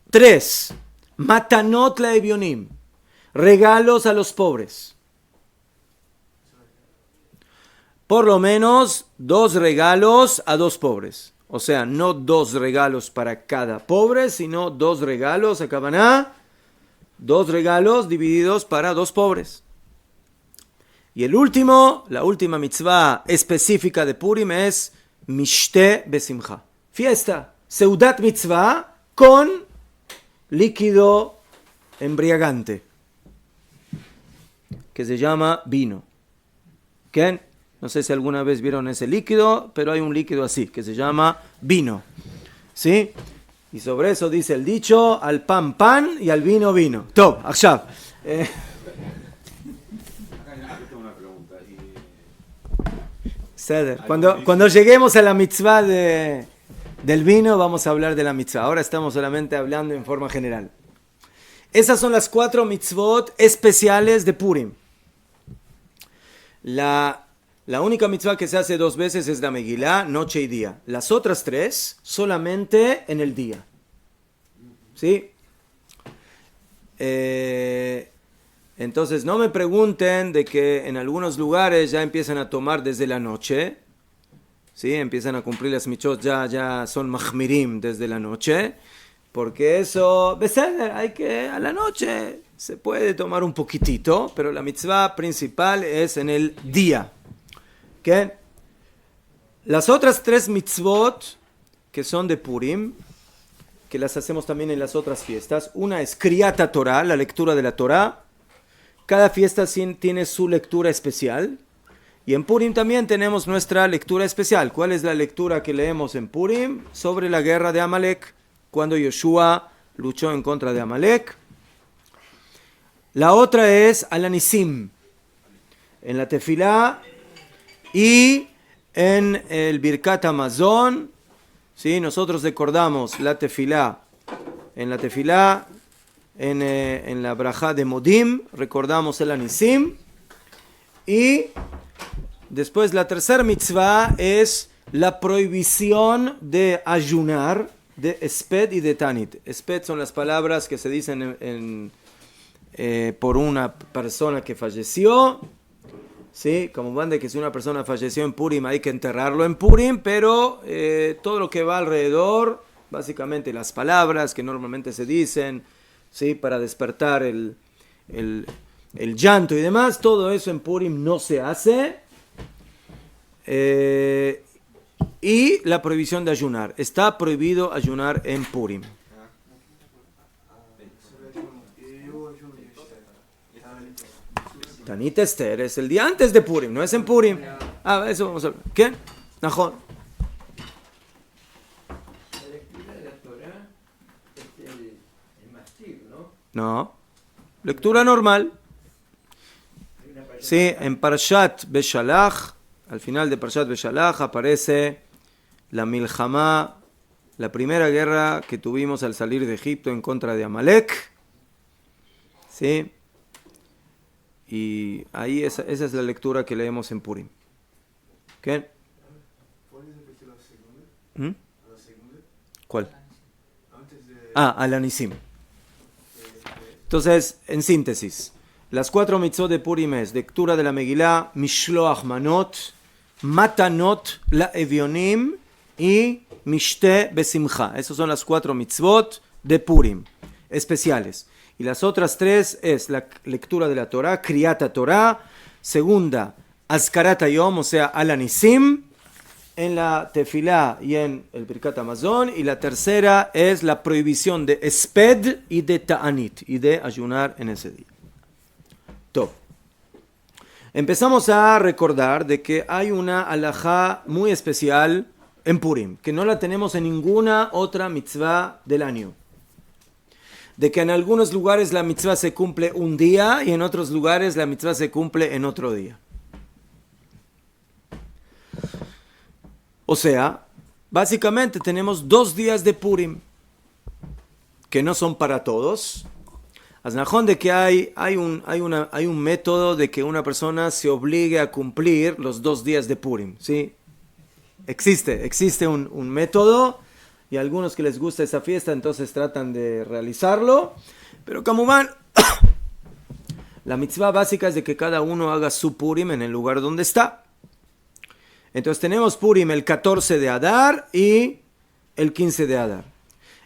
3. Matanot laevionim. Regalos a los pobres. por lo menos 2 regalos a 2 pobres. O sea, no 2 regalos para cada pobre, sino 2 regalos a Kavaná, 2 regalos divididos para 2 pobres. Y el último, la última mitzvah específica de Purim es Mishte Besimcha. Fiesta, Seudat mitzvah con líquido embriagante, que se llama vino. ¿Qué? No sé si alguna vez vieron ese líquido, pero hay un líquido así, que se llama vino. ¿Sí? Y sobre eso dice el dicho, al pan pan y al vino vino. Top, Akshav. Cuando lleguemos a la mitzvah del vino, vamos a hablar de la mitzvah. Ahora estamos solamente hablando en forma general. Esas son las 4 mitzvot especiales de Purim. La única mitzvah que se hace 2 veces es la Megilá, noche y día. Las otras 3 solamente en el día. ¿Sí? Entonces no me pregunten de que en algunos lugares ya empiezan a tomar desde la noche. ¿Sí? Empiezan a cumplir las mitzvot, ya son mahmirim desde la noche. Porque eso, hay que a la noche se puede tomar un poquitito, pero la mitzvah principal es en el día. ¿Qué? Las otras 3 mitzvot que son de Purim, que las hacemos también en las otras fiestas. Una es Kriyat Torah, la lectura de la Torah. Cada fiesta tiene su lectura especial. Y en Purim también tenemos nuestra lectura especial. ¿Cuál es la lectura que leemos en Purim? Sobre la guerra de Amalek, cuando Yoshua luchó en contra de Amalek. La otra es Al-Anisim, en la Tefilá y en el Birkat Hamazon. ¿Sí? Nosotros recordamos la Tefilá, en la Tefilá, en la Brajá de Modim, recordamos el Anisim. Y después la tercera mitzvah es la prohibición de ayunar, de Esped y de Tanit. Esped son las palabras que se dicen por una persona que falleció. ¿Sí? Como van de que si una persona falleció en Purim hay que enterrarlo en Purim, pero todo lo que va alrededor, básicamente las palabras que normalmente se dicen, ¿sí? Para despertar el llanto y demás, todo eso en Purim no se hace. Y la prohibición de ayunar. Está prohibido ayunar en Purim. Tanit Esther es el día antes de Purim, no es en Purim. Eso vamos a ver. ¿Qué? Najón. La lectura de la Torah es el mastir, ¿no? No. Lectura normal. Sí, en Parshat Beshalach, al final de Parshat Beshalach aparece la Milhamá, la primera guerra que tuvimos al salir de Egipto en contra de Amalek. ¿Sí? Y ahí esa es la lectura que leemos en Purim. ¿Qué? ¿Mm? ¿Cuál? Al-Anisim. Entonces, en síntesis, las 4 mitzvot de Purim es lectura de la Megilá, Mishloach Manot, Matanot la Evionim y Mishte Besimcha. Esas son las 4 mitzvot de Purim, especiales. Y las otras 3 es la lectura de la Torah, Kriyat Torah. Segunda, Azkarat Hayom, o sea, Al-Anisim, en la Tefilá y en el Birkat Hamazon. Y la tercera es la prohibición de Esped y de Ta'anit, y de ayunar en ese día. Top. Empezamos a recordar de que hay una alajá muy especial en Purim, que no la tenemos en ninguna otra mitzvah del año. De que en algunos lugares la mitzvah se cumple un día y en otros lugares la mitzvah se cumple en otro día. O sea, básicamente tenemos 2 días de Purim, que no son para todos. Aznajón de que hay un método de que una persona se obligue a cumplir los 2 días de Purim, ¿sí? Existe un método. Y a algunos que les gusta esa fiesta, entonces tratan de realizarlo. Pero como van, la mitzvah básica es de que cada uno haga su Purim en el lugar donde está. Entonces tenemos Purim el 14 de Adar y el 15 de Adar.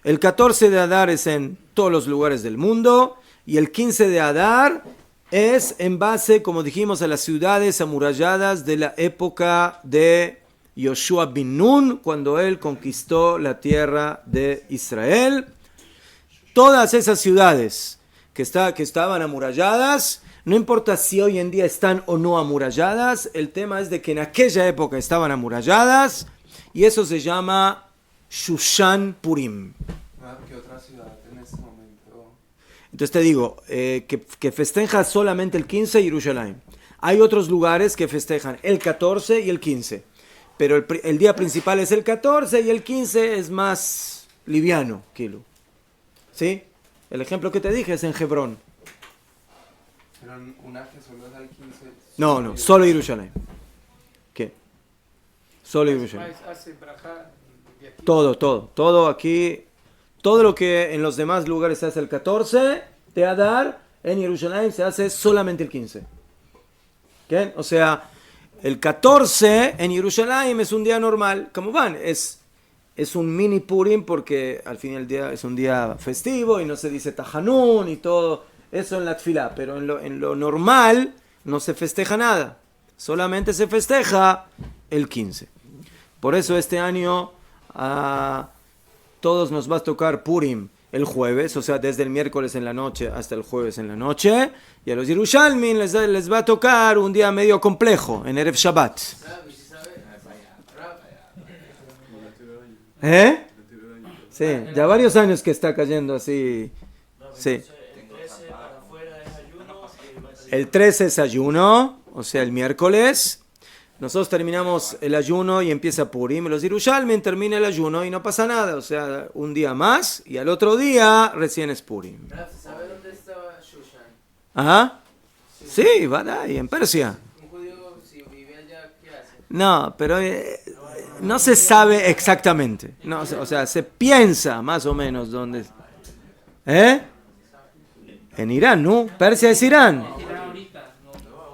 El 14 de Adar es en todos los lugares del mundo y el 15 de Adar es en base, como dijimos, a las ciudades amuralladas de la época de Yoshua bin Nun, cuando él conquistó la tierra de Israel. Todas esas ciudades que estaban amuralladas, no importa si hoy en día están o no amuralladas, el tema es de que en aquella época estaban amuralladas y eso se llama Shushan Purim. ¿Qué otra ciudad en este momento? Entonces te digo, que festeja solamente el 15 Jerusalén. Hay otros lugares que festejan el 14 y el 15, pero el día principal es el 14 y el 15 es más liviano, Kilo. ¿Sí? El ejemplo que te dije es en Hebrón. Pero una que solo es al 15. No, solo Jerusalén. ¿Qué? Solo Jerusalén. Todo aquí, todo lo que en los demás lugares se hace el 14 de Adar, en Jerusalén se hace solamente el 15. ¿Qué? O sea, el 14 en Jerusalén es un día normal. ¿Cómo van? Es un mini Purim porque al fin del día es un día festivo y no se dice Tajanún y todo eso en la tfilá, pero en lo normal no se festeja nada, solamente se festeja el 15. Por eso este año a todos nos va a tocar Purim el jueves, o sea, desde el miércoles en la noche hasta el jueves en la noche, y a los Yerushalmin les va a tocar un día medio complejo, en Erev Shabbat. ¿Eh? Sí, ya varios años que está cayendo así. Sí. El 13 es ayuno, o sea, el miércoles. Nosotros terminamos el ayuno y empieza Purim. Los Yerushalmin termina el ayuno y no pasa nada, o sea, un día más y al otro día recién es Purim. ¿Sabe dónde estaba Shushan? ¿Ajá? Sí, va ahí, en Persia. Un judío, si vive allá, ¿qué hace? No, pero no se sabe exactamente. No, o sea, se piensa más o menos dónde. ¿Eh? En Irán, ¿no? Persia es Irán.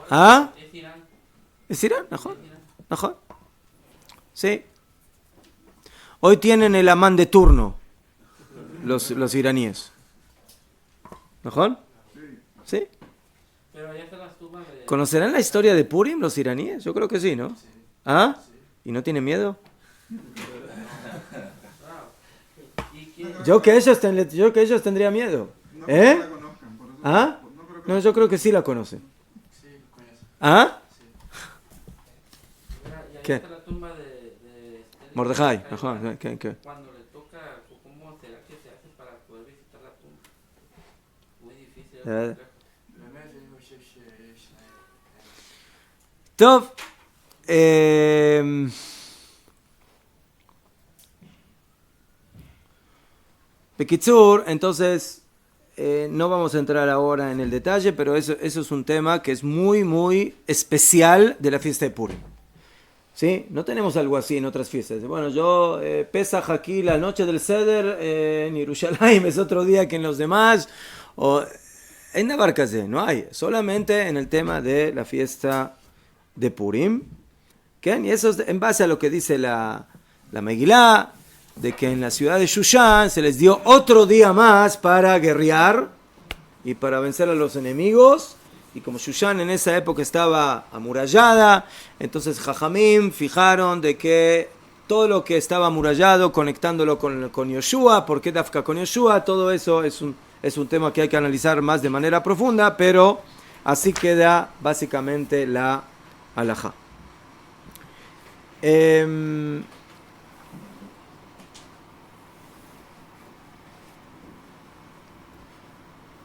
¿Ah? ¿Es Irán? ¿Mejor? Sí. Hoy tienen el amán de turno los iraníes. ¿Mejor? ¿Sí? ¿Conocerán la historia de Purim los iraníes? Yo creo que sí, ¿no? ¿Ah? ¿Y no tienen miedo? Yo que ellos tendría miedo. ¿Eh? ¿Ah? No, yo creo que sí la conocen. ¿Ah? ¿Qué? Mordejai. ¿Qué? Cuando le toca, ¿cómo será que se hace para poder visitar la tumba? Muy difícil. Tov. Bekitzur, entonces no vamos a entrar ahora en el detalle, pero eso es un tema que es muy, muy especial de la fiesta de Purim. ¿Sí? No tenemos algo así en otras fiestas. Bueno, yo Pesaj aquí, la noche del Seder en Jerusalén es otro día que en los demás. O en Navarcase no hay, solamente en el tema de la fiesta de Purim. ¿Okay? Y eso es en base a lo que dice la Megilá, de que en la ciudad de Shushan se les dio otro día más para guerrear y para vencer a los enemigos. Y como Shushan en esa época estaba amurallada, entonces Jajamim fijaron de que todo lo que estaba amurallado, conectándolo con Yoshua, ¿por qué Dafka con Yoshua? Todo eso es un tema que hay que analizar más de manera profunda, pero así queda básicamente la halajá.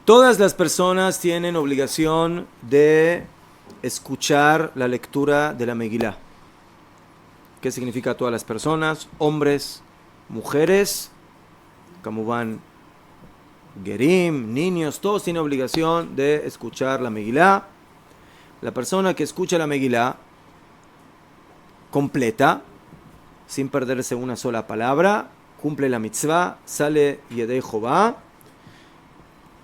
Todas las personas tienen obligación de escuchar la lectura de la Megilá. ¿Qué significa todas las personas? Hombres, mujeres, como van Gerim, niños, todos tienen obligación de escuchar la Megilá. La persona que escucha la Megilá completa, sin perderse una sola palabra, cumple la mitzvah, sale Yedei Jová,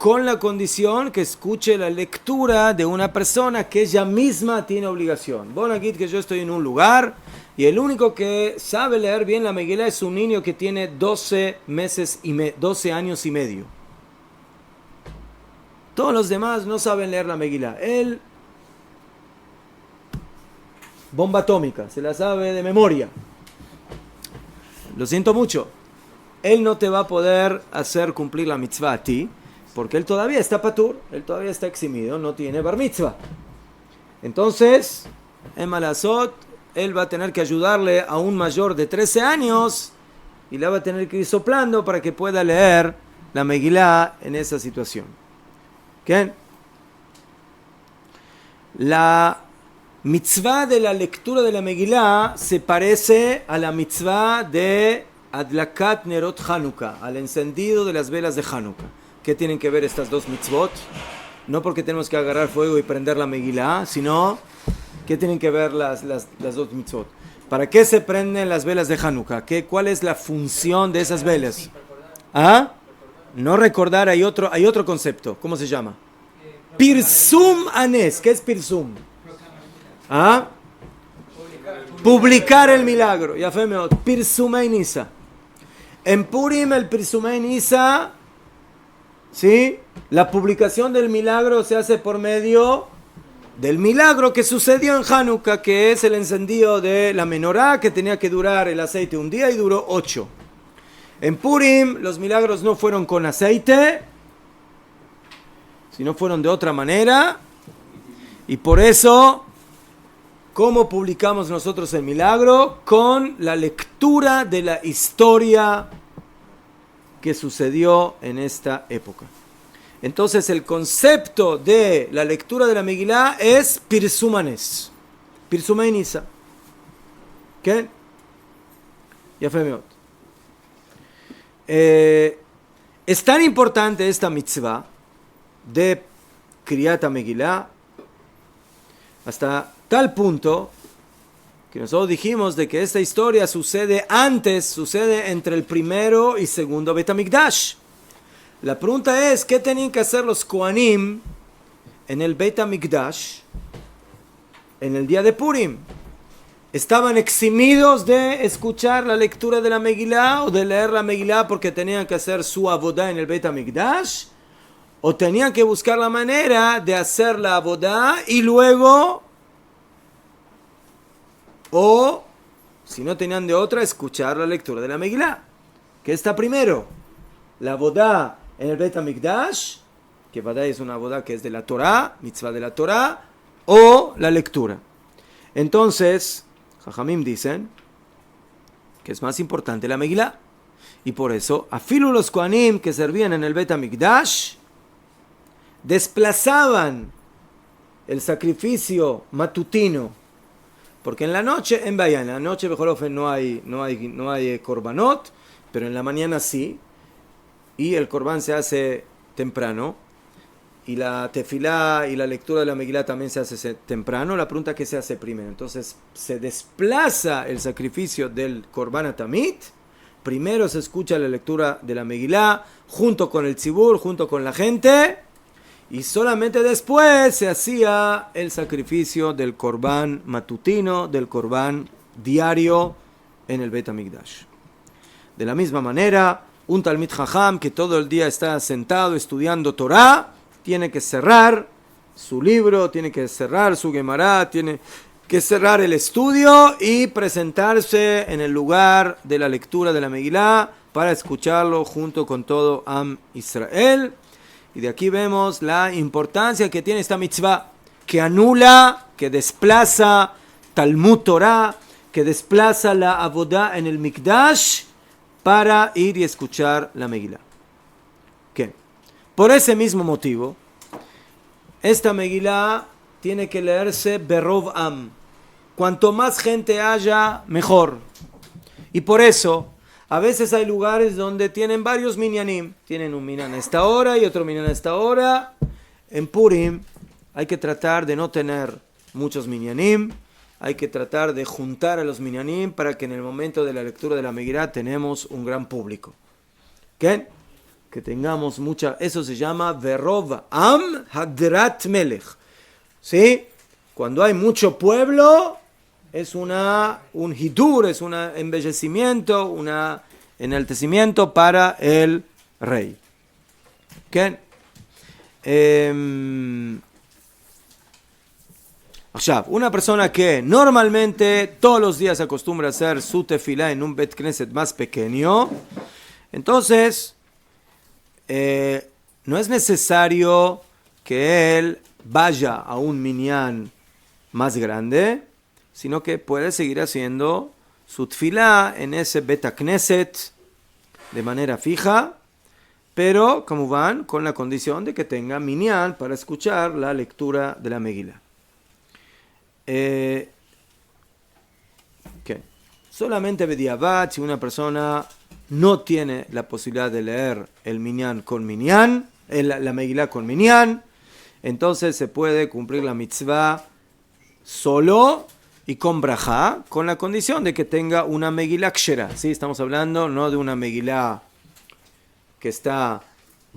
con la condición que escuche la lectura de una persona que ella misma tiene obligación. Bon aquí que yo estoy en un lugar y el único que sabe leer bien la Megilá es un niño que tiene 12 años y medio. Todos los demás no saben leer la Megilá. Él, bomba atómica, se la sabe de memoria. Lo siento mucho. Él no te va a poder hacer cumplir la mitzvah a ti, porque él todavía está patur, él todavía está eximido, no tiene bar mitzvah. Entonces, en Malasot, él va a tener que ayudarle a un mayor de 13 años y le va a tener que ir soplando para que pueda leer la Megilá en esa situación. ¿Qué? La mitzvah de la lectura de la Megilá se parece a la mitzvah de Adlakat Nerot Hanukkah, al encendido de las velas de Hanukkah. ¿Qué tienen que ver estas dos mitzvot? No porque tenemos que agarrar fuego y prender la Megilá, sino ¿qué tienen que ver las dos mitzvot? ¿Para qué se prenden las velas de Hanukkah? ¿Cuál es la función de esas velas? ¿Ah? No recordar, hay otro concepto. ¿Cómo se llama? Pirsum Anes. ¿Qué es Pirsum? ¿Ah? Publicar el milagro. Ya fue mejor. Pirsumei Nisa. En Purim el Pirsumei Nisa, ¿sí? La publicación del milagro se hace por medio del milagro que sucedió en Hanukkah, que es el encendido de la menorá, que tenía que durar el aceite un día y duró 8. En Purim los milagros no fueron con aceite, sino fueron de otra manera, y por eso, ¿cómo publicamos nosotros el milagro? Con la lectura de la historia que sucedió en esta época. Entonces el concepto de la lectura de la Megilá es Pirsumanes, Pirsumei Nisa. ¿Qué? Ya fue mejor. Es tan importante esta mitzvah de Kriyat Megilá hasta tal punto que nosotros dijimos de que esta historia sucede entre el primero y segundo Bet HaMikdash. La pregunta es, ¿qué tenían que hacer los Kohanim en el Bet HaMikdash en el día de Purim? ¿Estaban eximidos de escuchar la lectura de la Megilá o de leer la Megilá porque tenían que hacer su avodá en el Bet HaMikdash? ¿O tenían que buscar la manera de hacer la avodá y luego, o si no tenían de otra, escuchar la lectura de la Megilá? ¿Qué está primero? ¿La avodá en el Bet HaMikdash, que Vadai es una avodá que es de la Torá, mitzvah de la Torá, o la lectura? Entonces, Jajamim dicen que es más importante la Megilá. Y por eso, afilu los Kohanim que servían en el Bet HaMikdash desplazaban el sacrificio matutino, porque en la noche, en la noche no hay korbanot, pero en la mañana sí, y el korban se hace temprano, y la tefilá y la lectura de la Megilá también se hace temprano. La pregunta es ¿qué se hace primero? Entonces se desplaza el sacrificio del korban atamit, primero se escucha la lectura de la Megilá junto con el tzibur, junto con la gente, y solamente después se hacía el sacrificio del korban matutino, del korban diario en el Bet HaMikdash. De la misma manera, un Talmid Jajam que todo el día está sentado estudiando Torah, tiene que cerrar su libro, tiene que cerrar su Gemara, tiene que cerrar el estudio y presentarse en el lugar de la lectura de la Megilá para escucharlo junto con todo Am Israel. Y de aquí vemos la importancia que tiene esta mitzvah, que anula, que desplaza Talmud Torah, que desplaza la avodá en el Mikdash para ir y escuchar la Megilá. ¿Qué? Por ese mismo motivo, esta Megilá tiene que leerse Berov Am. Cuanto más gente haya, mejor. Y por eso, a veces hay lugares donde tienen varios minyanim. Tienen un minyan a esta hora y otro minyan a esta hora. En Purim hay que tratar de no tener muchos minyanim. Hay que tratar de juntar a los minyanim para que en el momento de la lectura de la Megilá tenemos un gran público. ¿Qué? que tengamos mucha, eso se llama Verov Am Hadrat Melech. ¿Sí? Cuando hay mucho pueblo, es un hidur, es un embellecimiento, un enaltecimiento para el rey. ¿Ok? Una persona que normalmente todos los días acostumbra a hacer su tefilá en un Bet Knesset más pequeño, entonces no es necesario que él vaya a un minyan más grande, sino que puede seguir haciendo su tefilá en ese Bet Knesset de manera fija, pero como van con la condición de que tenga minyan para escuchar la lectura de la Megilá. Solamente bediavad, si una persona no tiene la posibilidad de leer el minyan con minyan, la Megilá con minyan, entonces se puede cumplir la mitzvah solo y con brajá, con la condición de que tenga una Megilá kshera. ¿Sí? Estamos hablando no de una Megilá que está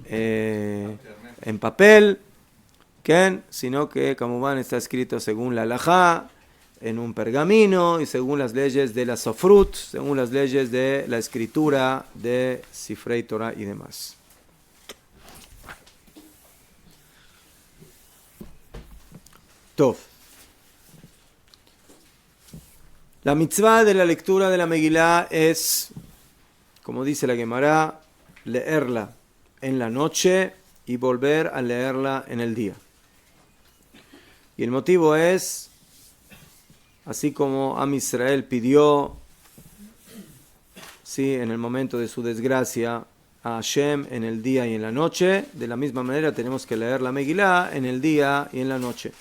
en papel, sino que Kamubán está escrito según la halajá, en un pergamino y según las leyes de la sofrut, según las leyes de la escritura de Sifrei Torah y demás. Tov. La mitzvah de la lectura de la Megilá es, como dice la Gemara, leerla en la noche y volver a leerla en el día. Y el motivo es, así como Am Israel pidió, ¿sí?, en el momento de su desgracia a Hashem en el día y en la noche, de la misma manera tenemos que leer la Megilá en el día y en la noche.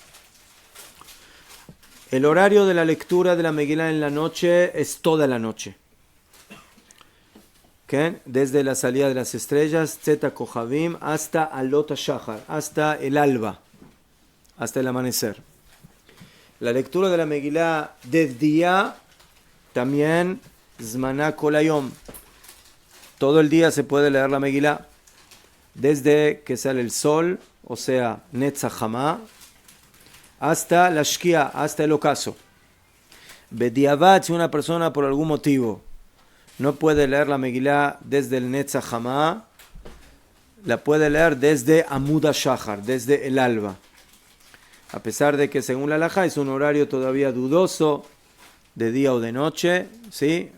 El horario de la lectura de la Megilá en la noche es toda la noche. ¿Okay? Desde la salida de las estrellas, Tzeta Kohavim, hasta Alot HaShachar, hasta el alba, hasta el amanecer. La lectura de la Megilá de día también Zmaná Kol Hayom. Todo el día se puede leer la Megilá, desde que sale el sol, o sea, Netzach Hamá, hasta la Shkia, hasta el ocaso. Bediavad, si una persona por algún motivo no puede leer la Megilá desde el Netzach Hamá, la puede leer desde Amud HaShachar, desde el alba. A pesar de que según la halajá es un horario todavía dudoso, de día o de noche, ¿sí?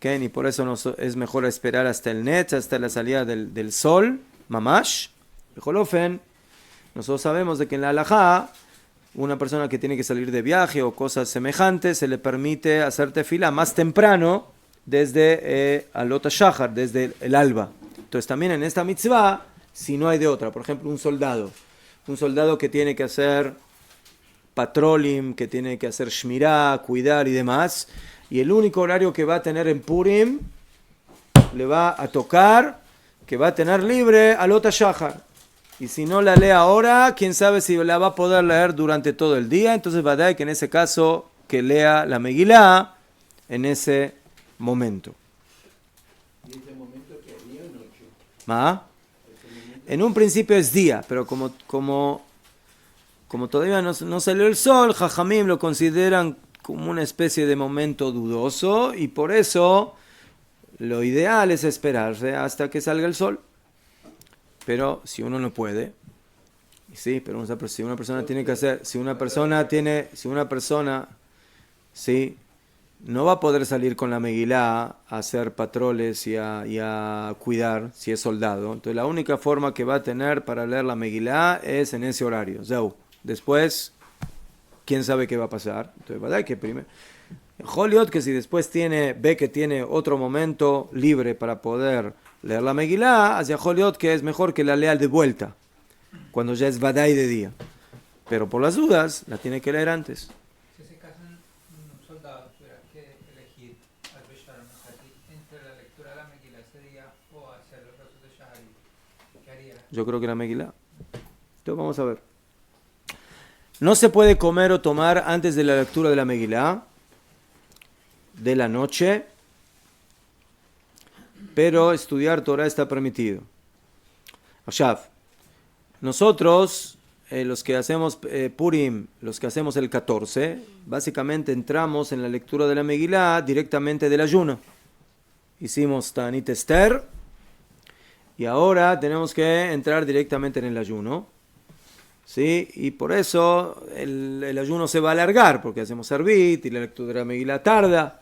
Y por eso es mejor esperar hasta el Netz, hasta la salida del sol, mamash. Jolofen, nosotros sabemos de que en la halajá, una persona que tiene que salir de viaje o cosas semejantes, se le permite hacer tefilá más temprano, desde Alot HaShachar, desde el alba. Entonces también en esta mitzvah, si no hay de otra, por ejemplo un soldado que tiene que hacer patrolim, que tiene que hacer shmirá, cuidar y demás, y el único horario que va a tener en Purim, le va a tocar, que va a tener libre Alot HaShachar. Y si no la lee ahora, quién sabe si la va a poder leer durante todo el día, entonces va a dar que en ese caso, que lea la Megilá en ese momento. ¿Y ese momento que día o noche? ¿Ah? En un principio es día, pero como todavía no salió el sol, Jajamim lo consideran como una especie de momento dudoso y por eso lo ideal es esperarse hasta que salga el sol. Pero si uno no puede, sí, pero si una persona tiene que hacer, si una persona, sí, no va a poder salir con la Megilá a hacer patroles y a cuidar si es soldado. Entonces la única forma que va a tener para leer la Megilá es en ese horario. Después, quién sabe qué va a pasar. Entonces, ¿verdad? Que primero, Joliot, que si después ve que tiene otro momento libre para poder leer la Megilá, hacia Joliot que es mejor que la lea de vuelta, cuando ya es Vadai de día. Pero por las dudas, la tiene que leer antes. Si se casan un soldado, tuviera que elegir al Beshar entre la lectura de la Megilá ese día o hacer los rezos de Shaharit, ¿qué haría? Yo creo que la Megilá. Entonces vamos a ver. No se puede comer o tomar antes de la lectura de la Megilá de la noche, pero estudiar Torah está permitido. Ahora, nosotros, los que hacemos Purim, los que hacemos el 14, básicamente entramos en la lectura de la Megilá directamente del ayuno. Hicimos Tanit Esther y ahora tenemos que entrar directamente en el ayuno. ¿Sí? Y por eso el ayuno se va a alargar, porque hacemos Arbit y la lectura de la Megilá tarda.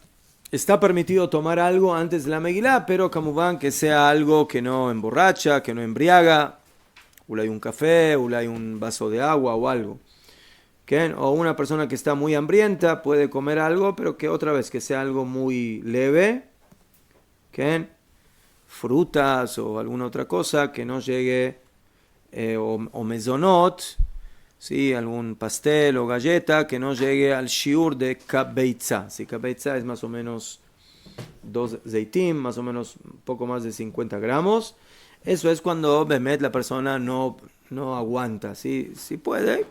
Está permitido tomar algo antes de la Megilá, pero Kamuván que sea algo que no emborracha, que no embriaga. Hay un café, hay un vaso de agua o algo. ¿Okay? O una persona que está muy hambrienta puede comer algo, pero que otra vez que sea algo muy leve. ¿Okay? Frutas o alguna otra cosa que no llegue... o mezonot, ¿sí? Algún pastel o galleta que no llegue al shiur de kabeitza. Si kabeitza es más o menos 2 zeitim, más o menos un poco más de 50 gramos. Eso es cuando Bemet la persona no aguanta. ¿Sí? Si puede,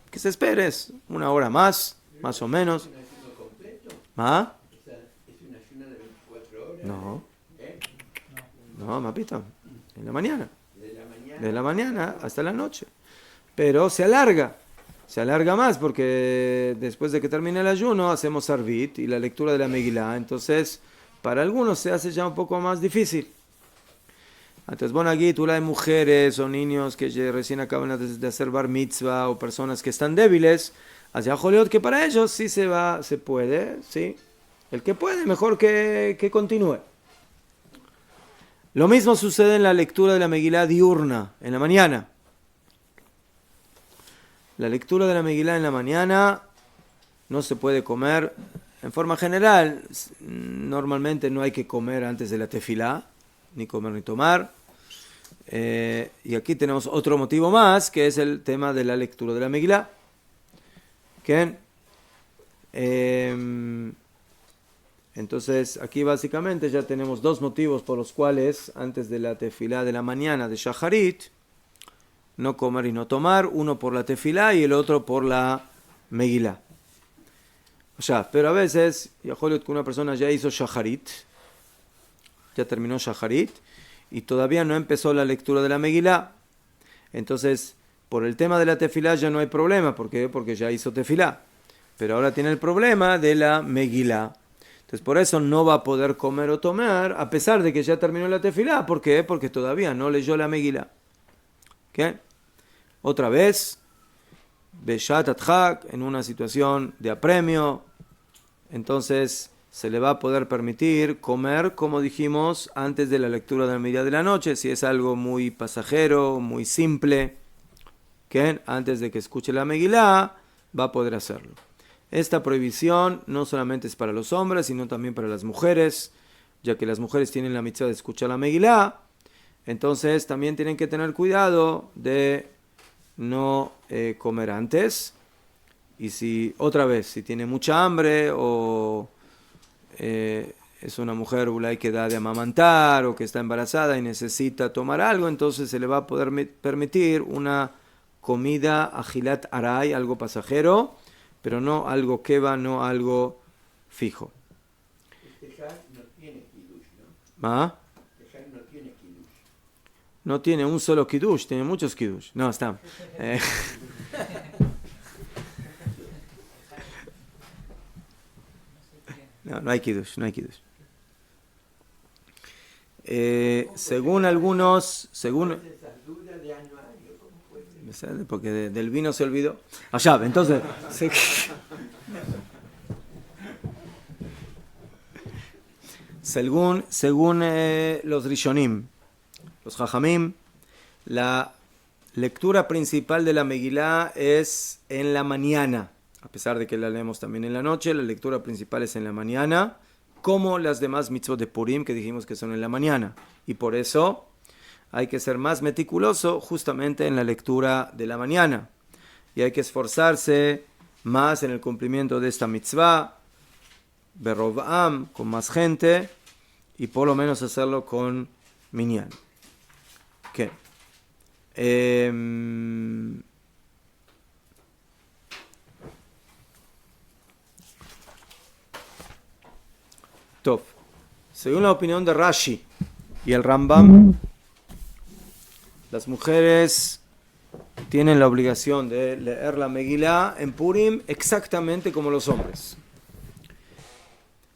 que se espere una hora más o menos. ¿Es un ayuno completo? ¿Ah? O sea, ¿es un ayuno de 24 horas? No. ¿Eh? No, mapito. En la mañana. De la mañana hasta la noche. Pero se alarga más porque después de que termine el ayuno hacemos Arbit y la lectura de la Megilá. Entonces, para algunos se hace ya un poco más difícil. Entonces, bueno, aquí tú hay mujeres o niños que recién acaban de hacer bar mitzvah o personas que están débiles. Hacia Joliot que para ellos sí se puede, ¿sí? El que puede, mejor que continúe. Lo mismo sucede en la lectura de la Megilá diurna, en la mañana. La lectura de la Megilá en la mañana no se puede comer. En forma general, normalmente no hay que comer antes de la tefilá, ni comer ni tomar. Y aquí tenemos otro motivo más, que es el tema de la lectura de la Megilá. ¿Qué? Entonces, aquí básicamente ya tenemos dos motivos por los cuales antes de la tefilá de la mañana de Shaharit, no comer y no tomar, uno por la tefilá y el otro por la Megilá. O sea, pero a veces, que una persona ya hizo Shaharit, ya terminó Shaharit, y todavía no empezó la lectura de la Megilá. Entonces, por el tema de la tefilá ya no hay problema, ¿por qué? Porque ya hizo tefilá. Pero ahora tiene el problema de la Megilá. Entonces, por eso no va a poder comer o tomar, a pesar de que ya terminó la tefilá. ¿Por qué? Porque todavía no leyó la Megilá. ¿Qué? Otra vez, Beshat Adhak, en una situación de apremio, entonces se le va a poder permitir comer, como dijimos, antes de la lectura de la Megilá de la noche, si es algo muy pasajero, muy simple, ¿qué? Antes de que escuche la Megilá, va a poder hacerlo. Esta prohibición no solamente es para los hombres, sino también para las mujeres, ya que las mujeres tienen la mitzvah de escuchar la Megilá, entonces también tienen que tener cuidado de no comer antes. Y si tiene mucha hambre o es una mujer que da de amamantar o que está embarazada y necesita tomar algo, entonces se le va a poder permitir una comida ajilat aray, algo pasajero, pero no algo keva, no algo fijo. Este Shah no tiene kiddush, ¿no? ¿Ah? Este Shah no tiene kiddush. No tiene un solo kiddush, tiene muchos kiddush. No, está. No hay kiddush, no hay kiddush. Según algunos, Esa duda de año a año, ¿cómo puede ser? porque del vino se olvidó. Allá, entonces. Según los Rishonim, los Jajamim, la lectura principal de la Megilá es en la mañana. A pesar de que la leemos también en la noche, la lectura principal es en la mañana, como las demás mitzvot de Purim que dijimos que son en la mañana. Y por eso hay que ser más meticuloso justamente en la lectura de la mañana. Y hay que esforzarse más en el cumplimiento de esta mitzvah, Berov'am, con más gente, y por lo menos hacerlo con minyan. ¿Qué? Top. Según la opinión de Rashi y el Rambam, las mujeres tienen la obligación de leer la Megilá en Purim exactamente como los hombres.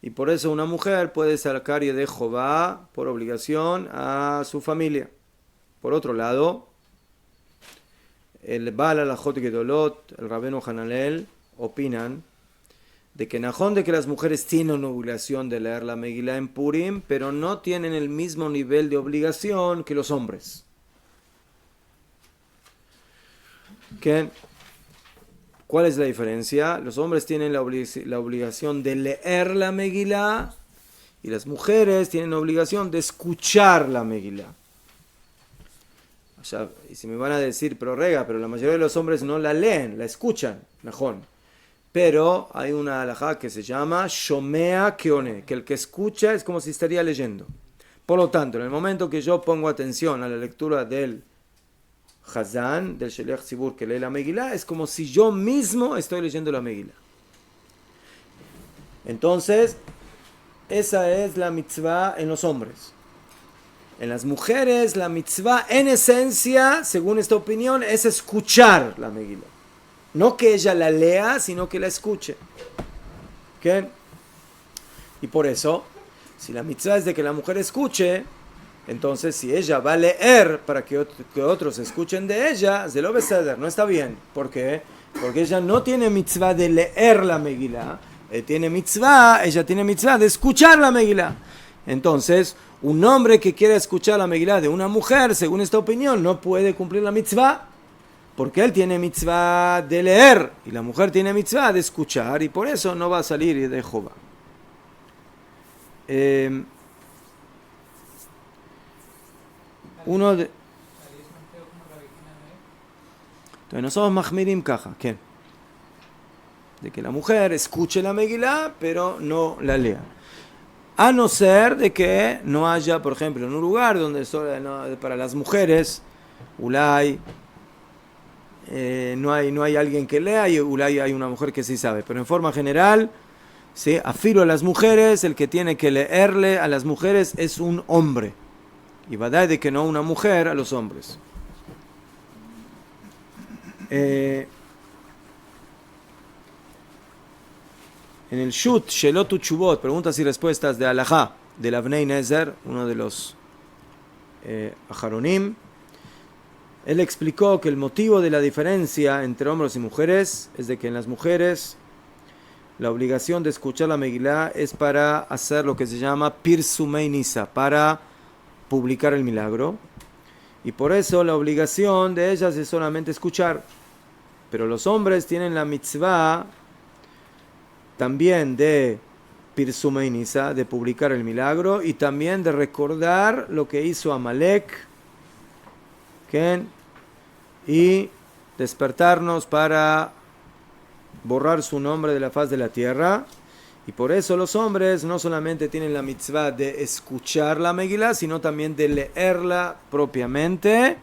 Y por eso una mujer puede sacar Yedei Jová por obligación a su familia. Por otro lado, el Baal Halachot Gedolot, el Rabbeinu Hananel, opinan de que najón de que las mujeres tienen una obligación de leer la Megilá en Purim, pero no tienen el mismo nivel de obligación que los hombres. ¿Qué? ¿Cuál es la diferencia? Los hombres tienen la obligación de leer la Megilá y las mujeres tienen la obligación de escuchar la Megilá. O sea, y si me van a decir, pero la mayoría de los hombres no la leen, la escuchan, najón. Pero hay una halajá que se llama Shomea Keone, que el que escucha es como si estaría leyendo. Por lo tanto, en el momento que yo pongo atención a la lectura del Hazán, del Sheliach Tzibur que lee la Megilá, es como si yo mismo estoy leyendo la Megilá. Entonces, esa es la mitzvah en los hombres. En las mujeres, la mitzvah en esencia, según esta opinión, es escuchar la Megilá. No que ella la lea, sino que la escuche. ¿Okay? Y por eso, si la mitzvah es de que la mujer escuche, entonces si ella va a leer para que otros escuchen de ella, se lo va a ceder, no está bien. ¿Por qué? Porque ella no tiene mitzvah de leer la Megilá, ella tiene mitzvah de escuchar la Megilá. Entonces, un hombre que quiera escuchar la Megilá de una mujer, según esta opinión, no puede cumplir la mitzvah. Porque él tiene mitzvah de leer y la mujer tiene mitzvah de escuchar y por eso no va a salir de Jehová. Uno de... Entonces nosotros mahmirim kaja, ¿qué? De que la mujer escuche la Megilá pero no la lea. A no ser de que no haya, por ejemplo, en un lugar donde para las mujeres, ulay, no hay alguien que lea y hay una mujer que sí sabe, pero en forma general, ¿sí? Afilo a las mujeres, el que tiene que leerle a las mujeres es un hombre, y va a dar de que no una mujer a los hombres. En el Shut Shelot Uchubot, preguntas y respuestas de Alajá, del Avnei Nezer, uno de los Aharonim, él explicó que el motivo de la diferencia entre hombres y mujeres es de que en las mujeres la obligación de escuchar la Megilá es para hacer lo que se llama Pirsumei Nisa, para publicar el milagro, y por eso la obligación de ellas es solamente escuchar. Pero los hombres tienen la mitzvah también de Pirsumei Nisa, de publicar el milagro, y también de recordar lo que hizo Amalek, y despertarnos para borrar su nombre de la faz de la tierra. Y por eso los hombres no solamente tienen la mitzvah de escuchar la Megilá, sino también de leerla propiamente,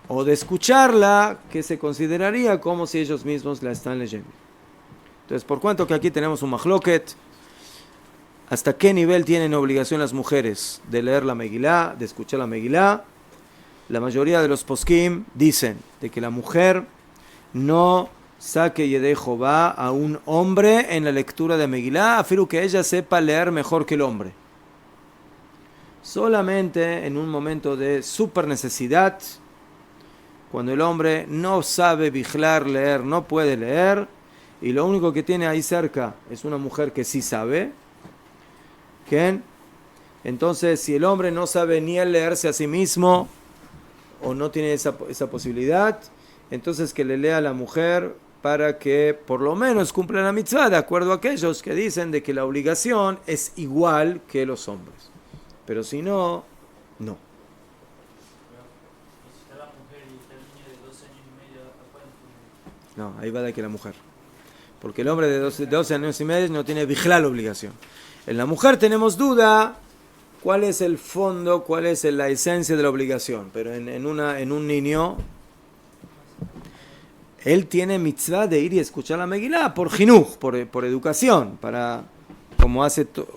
o de escucharla, que se consideraría como si ellos mismos la están leyendo. Entonces, por cuanto que aquí tenemos un machloket, ¿hasta qué nivel tienen obligación las mujeres de leer la Megilá, de escuchar la Megilá? La mayoría de los poskim dicen de que la mujer no saque Yedei Jová a un hombre en la lectura de Megilá, afirmo que ella sepa leer mejor que el hombre. Solamente en un momento de super necesidad, cuando el hombre no sabe vigilar, leer, no puede leer, y lo único que tiene ahí cerca es una mujer que sí sabe, ¿qué? Entonces, si el hombre no sabe ni el leerse a sí mismo, o no tiene esa posibilidad, entonces que le lea a la mujer para que por lo menos cumpla la mitzvah, de acuerdo a aquellos que dicen de que la obligación es igual que los hombres. Pero si no, no. No, ahí va de que la mujer. Porque el hombre de 12 años y medio no tiene vigilar la obligación. En la mujer tenemos duda cuál es el fondo, cuál es la esencia de la obligación. Pero en un niño, él tiene mitzvah de ir y escuchar la Megilá por jinuj, por educación, para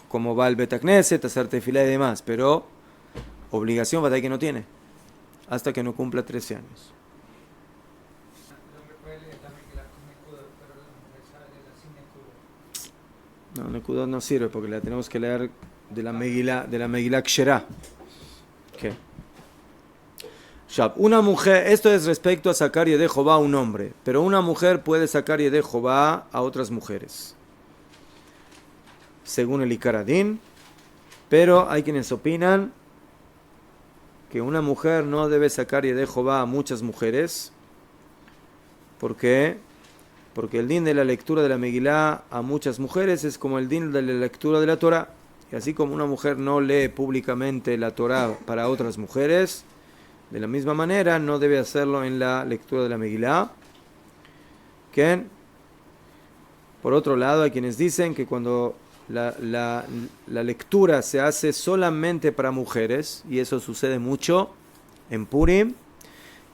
como va al Bet Knesset, hacer tefilá y demás. Pero obligación va a que no tiene. hasta que no cumpla 13 años. El hombre puede leer la Megilá con Nekudot, pero la mujer sabe leerla sin Nekudot. No, Nekudot no sirve porque la tenemos que leer de la Megilá Ksherá. ¿Qué? Una mujer, esto es respecto a sacar Yedei Jová a un hombre, pero una mujer puede sacar Yedei Jová a otras mujeres, según el Ikaradín, pero hay quienes opinan que una mujer no debe sacar Yedei Jová a muchas mujeres. ¿Por qué? Porque el din de la lectura de la Megilá a muchas mujeres es como el din de la lectura de la Torah. Y así como una mujer no lee públicamente la Torah para otras mujeres, de la misma manera no debe hacerlo en la lectura de la Megilá. ¿Qué? Por otro lado, hay quienes dicen que cuando la lectura se hace solamente para mujeres, y eso sucede mucho en Purim,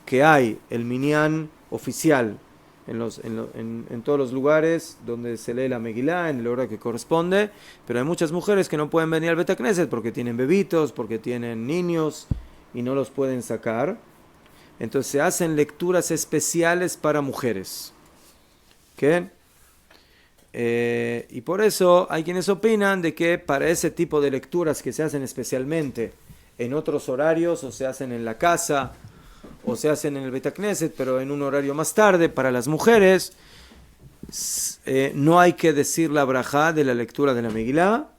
que hay el minyan oficial en todos los lugares donde se lee la Megilá en el hora que corresponde, pero hay muchas mujeres que no pueden venir al Bet HaKnesset porque tienen bebitos, porque tienen niños y no los pueden sacar. Entonces se hacen lecturas especiales para mujeres. ¿Qué? Y por eso hay quienes opinan de que para ese tipo de lecturas que se hacen especialmente en otros horarios, o se hacen en la casa, o se hacen en el Bet HaKnesset, pero en un horario más tarde, para las mujeres, no hay que decir la brajá de la lectura de la Megilá,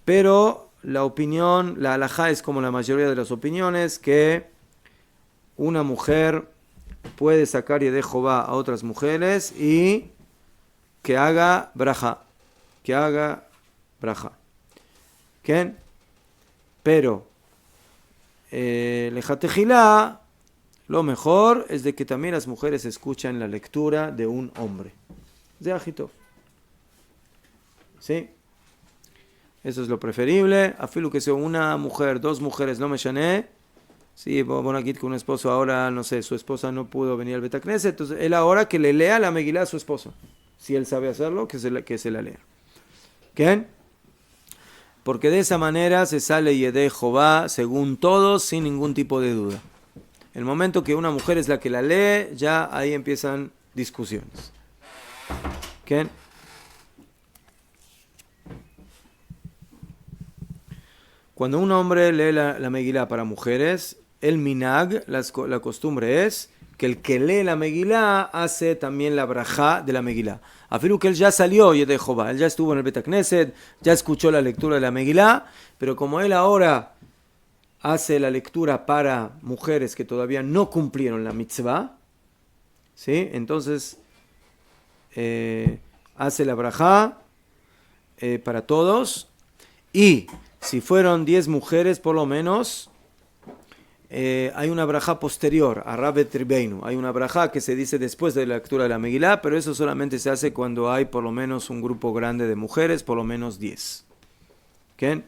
pero la opinión, la halajá es como la mayoría de las opiniones, que una mujer puede sacar Yedei Jová a otras mujeres y que haga brajá, ¿Quién? Pero lejatejilá, lo mejor es de que también las mujeres escuchan la lectura de un hombre. De Ajitov. ¿Sí? Eso es lo preferible. Afilu que sea una mujer, dos mujeres, no me llané. Sí, bueno, aquí con un esposo ahora, no sé, su esposa no pudo venir al Bet HaKnesset, entonces él ahora que le lea la Megilá a su esposo. Si él sabe hacerlo, que se la lea. ¿Qué? Porque de esa manera se sale Yedei Jová, según todos, sin ningún tipo de duda. El momento que una mujer es la que la lee, ya ahí empiezan discusiones. ¿Qué? Cuando un hombre lee la Megilá para mujeres, el minag, la costumbre es que el que lee la Megilá hace también la brajá de la Megilá. Afilu que él ya salió Yedei Jová, él ya estuvo en el Bet HaKnesset, ya escuchó la lectura de la Megilá, pero como él ahora hace la lectura para mujeres que todavía no cumplieron la mitzvah, ¿sí? Entonces hace la brajá para todos, y si fueron 10 mujeres por lo menos, hay una brajá posterior a Rabet Ribeinu. Hay una brajá que se dice después de la lectura de la Megilá, pero eso solamente se hace cuando hay por lo menos un grupo grande de mujeres, por lo menos 10. ¿Okay?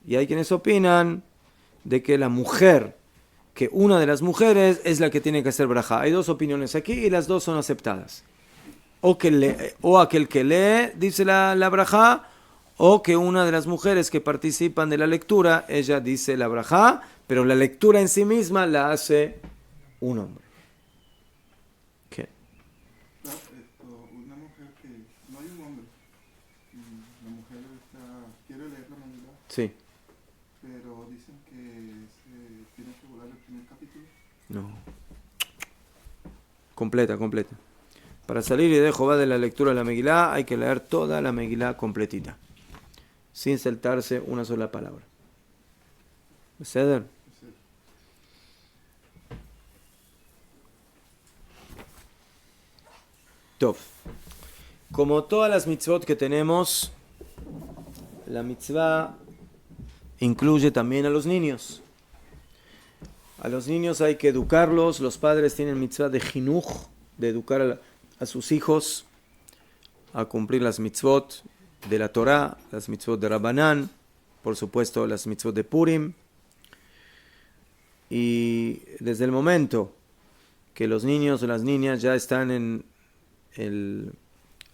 Y hay quienes opinan de que la mujer, que una de las mujeres es la que tiene que hacer brajá. Hay dos opiniones aquí y las dos son aceptadas. O aquel que lee dice la brajá, o que una de las mujeres que participan de la lectura, ella dice la brajá, pero la lectura en sí misma la hace un hombre. ¿Qué? Una mujer que no hay un hombre, la mujer quiere leer la Megilá, Sí. pero dicen que se tiene que volar el primer capítulo. No. Completa. Para salir Yedei Jová de la lectura de la Megilá hay que leer toda la Megilá completita, sin saltarse una sola palabra. ¿Ceder? Tov. Como todas las mitzvot que tenemos, la mitzvah incluye también a los niños. A los niños hay que educarlos. Los padres tienen mitzvah de jinuj, de educar a sus hijos a cumplir las mitzvot de la Torah, las mitzvot de Rabbanán, por supuesto las mitzvot de Purim. Y desde el momento que los niños o las niñas ya están en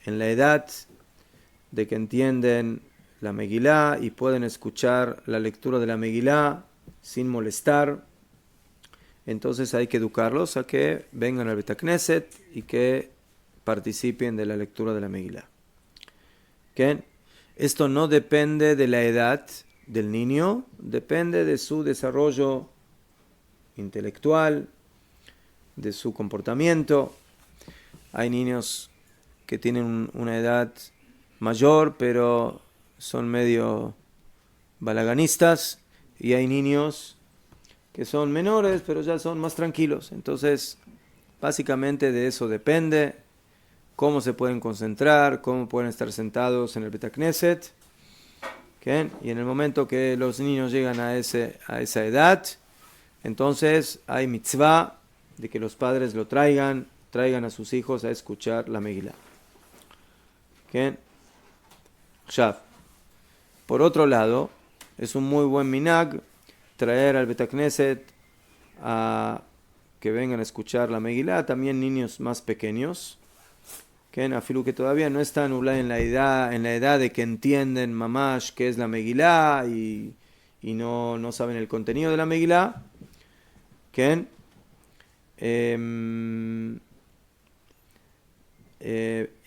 la edad de que entienden la Megilá y pueden escuchar la lectura de la Megilá sin molestar, entonces hay que educarlos a que vengan al Bet Knesset y que participen de la lectura de la Megilá. ¿Okay? Esto no depende de la edad del niño, depende de su desarrollo intelectual, de su comportamiento. Hay niños que tienen una edad mayor, pero son medio balaganistas, y hay niños que son menores, pero ya son más tranquilos. Entonces, básicamente de eso depende cómo se pueden concentrar, cómo pueden estar sentados en el Bet Knesset. ¿Okay? Y en el momento que los niños llegan a esa edad, entonces hay mitzvah de que los padres lo traigan a sus hijos a escuchar la Megilá. ¿Okay? Ya. Por otro lado, es un muy buen minhag traer al Bet Knesset a que vengan a escuchar la Megilá también niños más pequeños, que afilu que todavía no están en la edad de que entienden mamash qué es la Megilá y no saben el contenido de la Megilá. ¿Okay?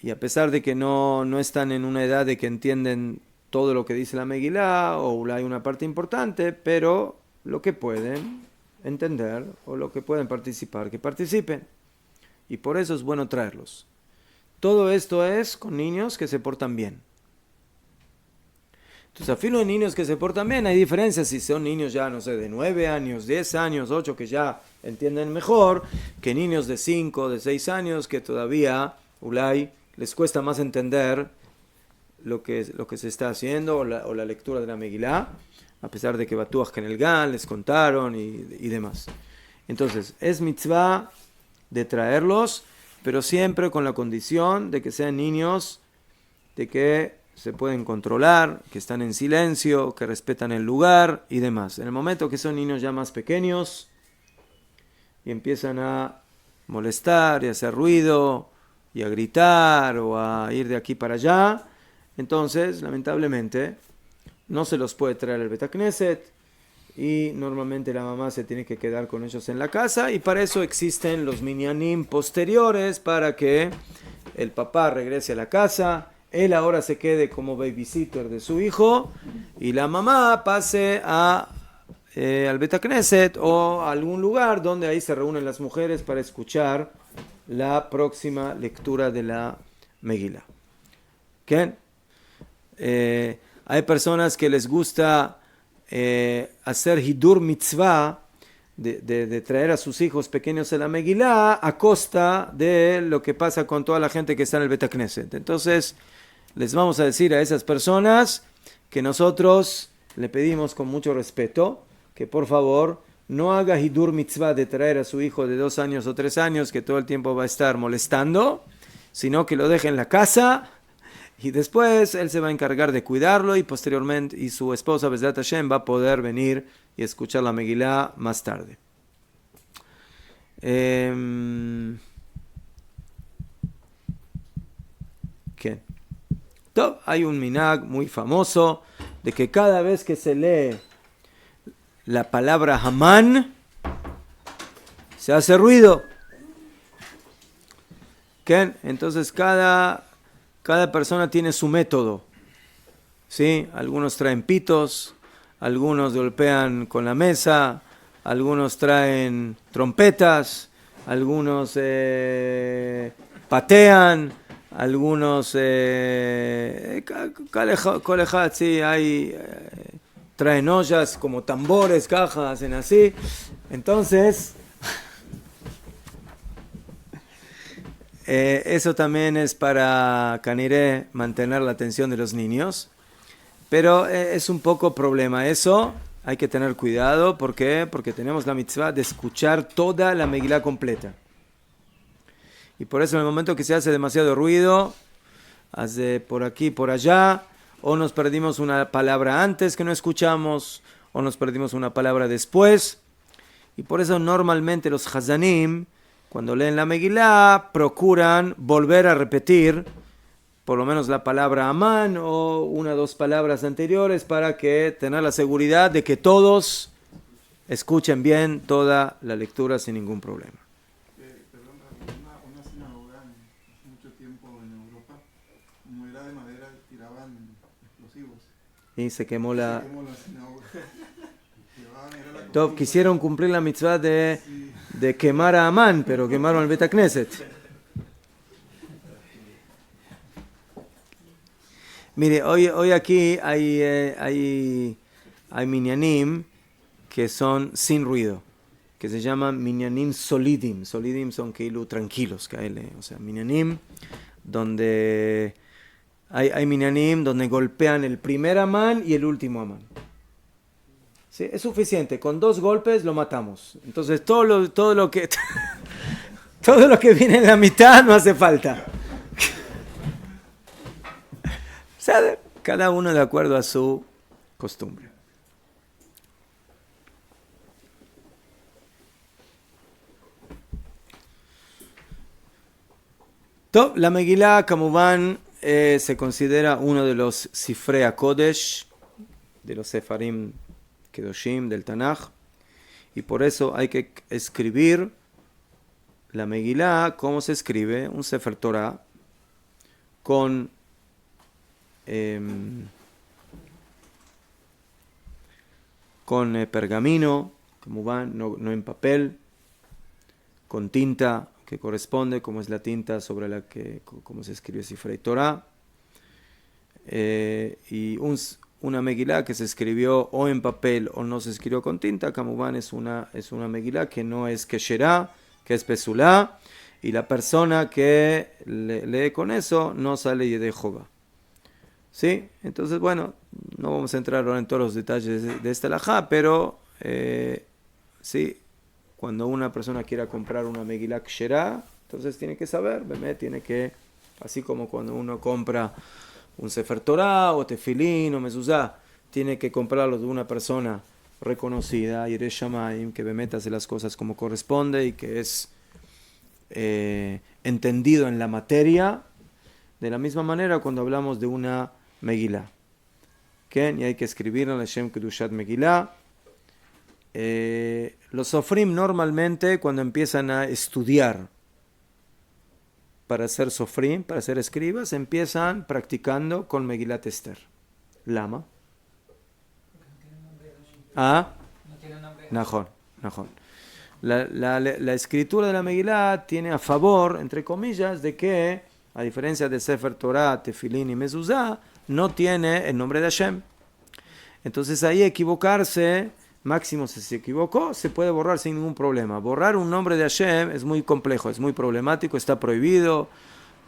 Y a pesar de que no están en una edad de que entienden todo lo que dice la Megilá, o hay una parte importante, pero lo que pueden entender o lo que pueden participar, que participen. Y por eso es bueno traerlos. Todo esto es con niños que se portan bien. Entonces, a filo de niños que se portan bien, hay diferencias si son niños ya, no sé, de 9 años, 10 años, 8, que ya entienden mejor, que niños de 5, de 6 años, que todavía, les cuesta más entender lo que se está haciendo, o la lectura de la Megilá, a pesar de que Batuach en el Gan les contaron y demás. Entonces, es mitzvah de traerlos, pero siempre con la condición de que sean niños, de que se pueden controlar, que están en silencio, que respetan el lugar y demás. En el momento que son niños ya más pequeños y empiezan a molestar y a hacer ruido y a gritar o a ir de aquí para allá, entonces, lamentablemente, no se los puede traer al Bet Knesset y normalmente la mamá se tiene que quedar con ellos en la casa, y para eso existen los minyanim posteriores, para que el papá regrese a la casa, él ahora se quede como babysitter de su hijo y la mamá pase al Bet Knesset o a algún lugar donde ahí se reúnen las mujeres para escuchar la próxima lectura de la Megilá. ¿Qué? Hay personas que les gusta hacer hidur mitzvah, de traer a sus hijos pequeños a la Megilá a costa de lo que pasa con toda la gente que está en el Bet Knesset. Entonces, les vamos a decir a esas personas que nosotros le pedimos con mucho respeto que por favor no haga hidur mitzvah de traer a su hijo de 2 años o 3 años que todo el tiempo va a estar molestando, sino que lo deje en la casa y después él se va a encargar de cuidarlo, y posteriormente y su esposa Bezrat Hashem va a poder venir y escuchar la Megilá más tarde. ¿Qué? Hay un minhag muy famoso de que cada vez que se lee la palabra Hamán se hace ruido. ¿Qué? Entonces cada persona tiene su método. ¿Sí? Algunos traen pitos, algunos golpean con la mesa, algunos traen trompetas, algunos patean, algunos colejat, sí, hay traen ollas como tambores, cajas, hacen así. Entonces eso también es para caniré mantener la atención de los niños, pero es un poco problema eso. Hay que tener cuidado. ¿Por qué? Porque tenemos la mitzvah de escuchar toda la Megilá completa. Y por eso en el momento que se hace demasiado ruido, hace por aquí, por allá, o nos perdimos una palabra antes que no escuchamos, o nos perdimos una palabra después. Y por eso normalmente los Hazanim, cuando leen la Megilá, procuran volver a repetir por lo menos la palabra Amán o 1 o 2 palabras anteriores, para que tener la seguridad de que todos escuchen bien toda la lectura sin ningún problema. Perdón, una sinagoga hace mucho tiempo en Europa, como era de madera, tiraban explosivos. Y se quemó la... Se quemó la sinagoga. Era la Top, costumbre. quisieron cumplir la mitzvah de quemar a Amán, pero quemaron el Bet Knesset. Mire, hoy aquí hay minyanim que son sin ruido, que se llaman minyanim solidim. Solidim son keilu tranquilos, o sea, minyanim donde hay minyanim donde golpean el primer Amán y el último Amán. ¿Sí? Es suficiente, con 2 golpes lo matamos. Entonces todo lo que todo lo que viene en la mitad no hace falta. O sea, cada uno de acuerdo a su costumbre. La Megilá, Kamuban, se considera uno de los Sifrei HaKodesh, de los Sefarim Kedoshim del Tanaj, y por eso hay que escribir la Megilá como se escribe un Sefer Torah con pergamino, como van, no en papel, con tinta que corresponde, como es la tinta sobre la que como se escribe Sifrei Torah, y una Megilá que se escribió o en papel o no se escribió con tinta, Kamuban es una Megilá que no es Kesherá, que es Pesulá, y la persona que lee con eso no sale de Jehová. ¿Sí? Entonces, bueno, no vamos a entrar ahora en todos los detalles de esta halajá, pero sí, cuando una persona quiera comprar una Megilá Kesherá, entonces tiene que saber, tiene que, así como cuando uno compra un Sefer Torah o Tefilín o Mezuzá, tiene que comprarlo de una persona reconocida, Yireh Shamayim, que hace las cosas como corresponde y que es entendido en la materia. De la misma manera cuando hablamos de una Megilá, ¿okay? Y hay que escribirlo en Shem Kedushat Megilá. Los Sofrim normalmente cuando empiezan a estudiar para ser Sofrim, para ser escribas, empiezan practicando con Megilat Esther. Lama. Ah, Najón. La escritura de la Megilá tiene a favor, entre comillas, de que, a diferencia de Sefer Torah, Tefilín y Mezuzá, no tiene el nombre de Hashem. Entonces ahí equivocarse, máximo si se equivocó, se puede borrar sin ningún problema. Borrar un nombre de Hashem es muy complejo, es muy problemático, está prohibido,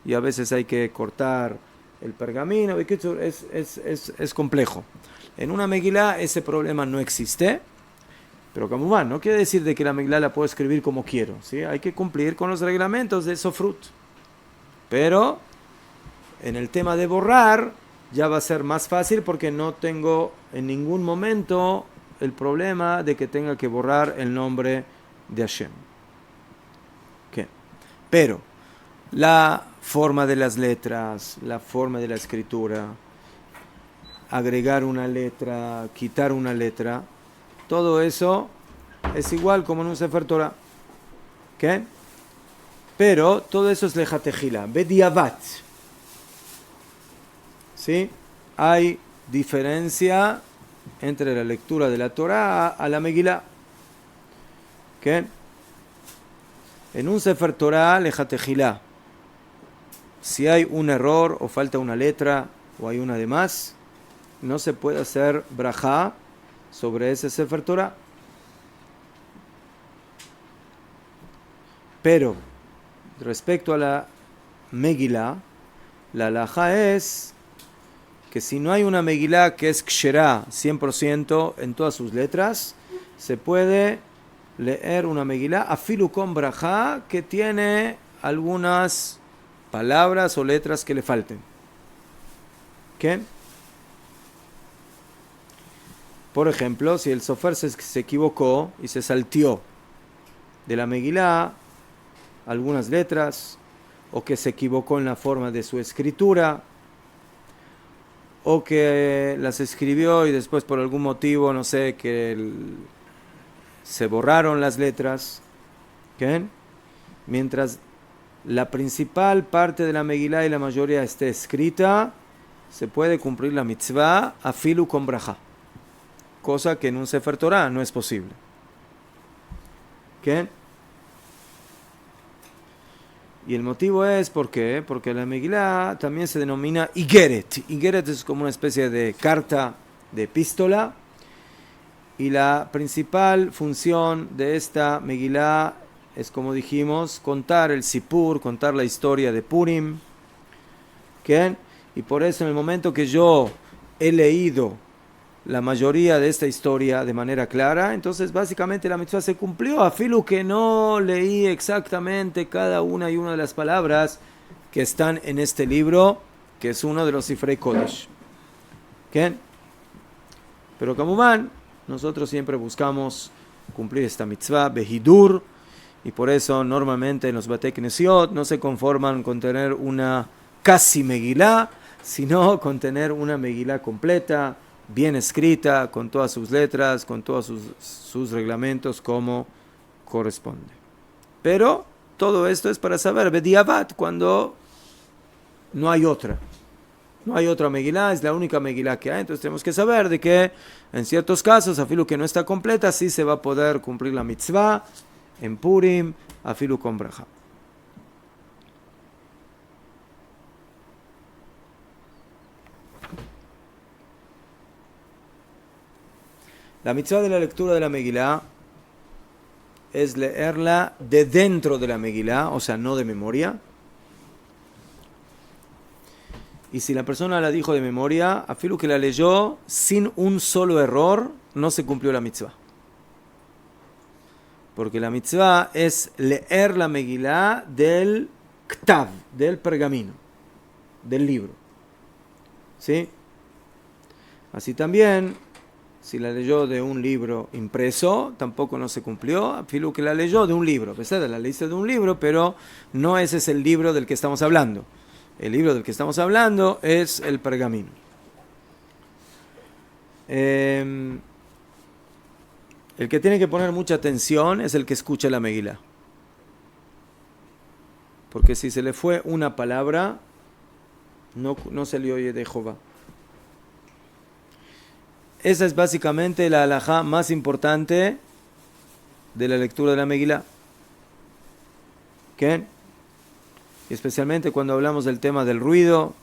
y a veces hay que cortar el pergamino, es complejo. En una Megilá ese problema no existe, pero como va, no quiere decir de que la Megilá la puedo escribir como quiero, ¿sí? Hay que cumplir con los reglamentos de Sofrut. Pero en el tema de borrar ya va a ser más fácil porque no tengo en ningún momento el problema de que tenga que borrar el nombre de Hashem. ¿Qué? Pero la forma de las letras, la forma de la escritura, agregar una letra, quitar una letra, todo eso es igual como en un Sefer Torah. ¿Qué? Pero todo eso es lejatejila, bediavat. ¿Sí? Hay diferencia entre la lectura de la Torah a la Megilá. ¿Qué? En un Sefer Torah, lejatejila, si hay un error o falta una letra o hay una de más, no se puede hacer brajá sobre ese Sefer Torah. Pero respecto a la Megilá, la halajá es que si no hay una Megilá que es Ksherá 100% en todas sus letras, se puede leer una Megilá afilu con brajá que tiene algunas palabras o letras que le falten. ¿Qué? Por ejemplo, si el sofer se equivocó y se salteó de la Megilá algunas letras, o que se equivocó en la forma de su escritura, o que las escribió y después por algún motivo, no sé, que se borraron las letras, ¿ok? Mientras la principal parte de la Megilá y la mayoría esté escrita, se puede cumplir la mitzvah afilu con brajá, cosa que en un Sefer Torah no es posible. ¿Ok? Y el motivo es, ¿por qué? Porque la Megilá también se denomina Igeret. Igeret es como una especie de carta, de epístola, y la principal función de esta Megilá es, como dijimos, contar el Sipur, contar la historia de Purim. ¿Ok? Y por eso en el momento que yo he leído la mayoría de esta historia de manera clara, entonces básicamente la mitzvah se cumplió, a filo que no leí exactamente cada una y una de las palabras que están en este libro, que es uno de los Sifrei Kodesh. ¿Ok? Pero Kamuman, nosotros siempre buscamos cumplir esta mitzvah, Behidur, y por eso normalmente en los Batei Knesiot no se conforman con tener una casi Megilá, sino con tener una Megilá completa, bien escrita, con todas sus letras, con todos sus reglamentos como corresponde. Pero todo esto es para saber, Bediabat, cuando no hay otra. No hay otra Megilá, es la única Megilá que hay, entonces tenemos que saber de que en ciertos casos, afilu que no está completa, sí se va a poder cumplir la mitzvah en Purim, afilu con braja. La mitzvah de la lectura de la Megilá es leerla de dentro de la Megilá, o sea, no de memoria. Y si la persona la dijo de memoria, afilu que la leyó sin un solo error, no se cumplió la mitzvah. Porque la mitzvah es leer la Megilá del ktav, del pergamino, del libro. ¿Sí? Así también, si la leyó de un libro impreso, tampoco no se cumplió. Afilu que la leyó de un libro. Pesada, la leíste de un libro, pero no ese es el libro del que estamos hablando. El libro del que estamos hablando es el pergamino. El que tiene que poner mucha atención es el que escucha la Megilá. Porque si se le fue una palabra, no se le oye de Jehová. Esa es básicamente la halajá más importante de la lectura de la Megilá. ¿Qué? Especialmente cuando hablamos del tema del ruido,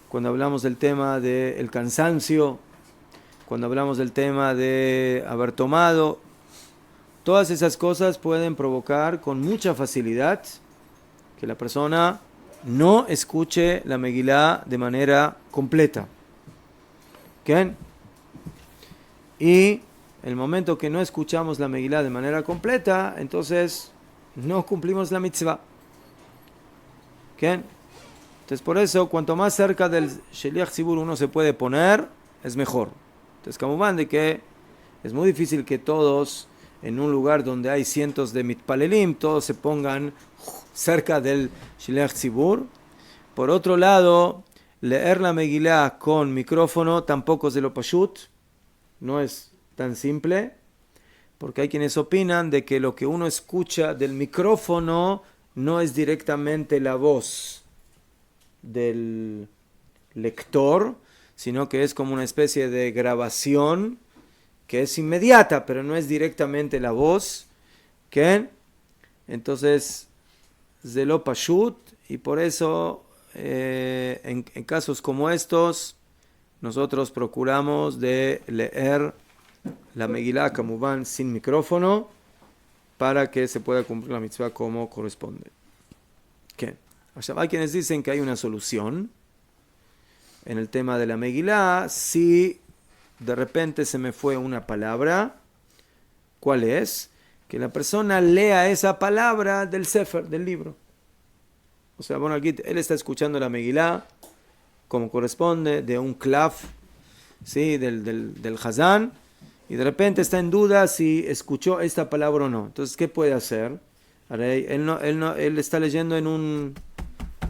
cuando hablamos del tema del cansancio, cuando hablamos del tema de haber tomado, todas esas cosas pueden provocar con mucha facilidad que la persona no escuche la Megilá de manera completa. ¿Qué? Y el momento que no escuchamos la Megilá de manera completa, entonces no cumplimos la mitzvah. ¿Qué? Entonces por eso, cuanto más cerca del Sheliach Tzibur uno se puede poner, es mejor. Entonces, como van de que es muy difícil que todos, en un lugar donde hay cientos de mitpalelim, todos se pongan cerca del Sheliach Tzibur. Por otro lado, leer la Megilá con micrófono tampoco es de lo pashut, no es tan simple, porque hay quienes opinan de que lo que uno escucha del micrófono no es directamente la voz del lector, sino que es como una especie de grabación que es inmediata, pero no es directamente la voz. ¿Qué? Entonces, zelo pashut, y por eso en casos como estos nosotros procuramos de leer la Megilá Kamuban sin micrófono para que se pueda cumplir la mitzvah como corresponde. ¿Qué? O sea, hay quienes dicen que hay una solución en el tema de la Megilá. Si de repente se me fue una palabra, ¿cuál es? Que la persona lea esa palabra del Sefer, del libro. O sea, bueno, aquí él está escuchando la Megilá como corresponde, de un klaf, ¿sí? del Hazán, y de repente está en duda si escuchó esta palabra o no. Entonces, ¿qué puede hacer? Él está leyendo en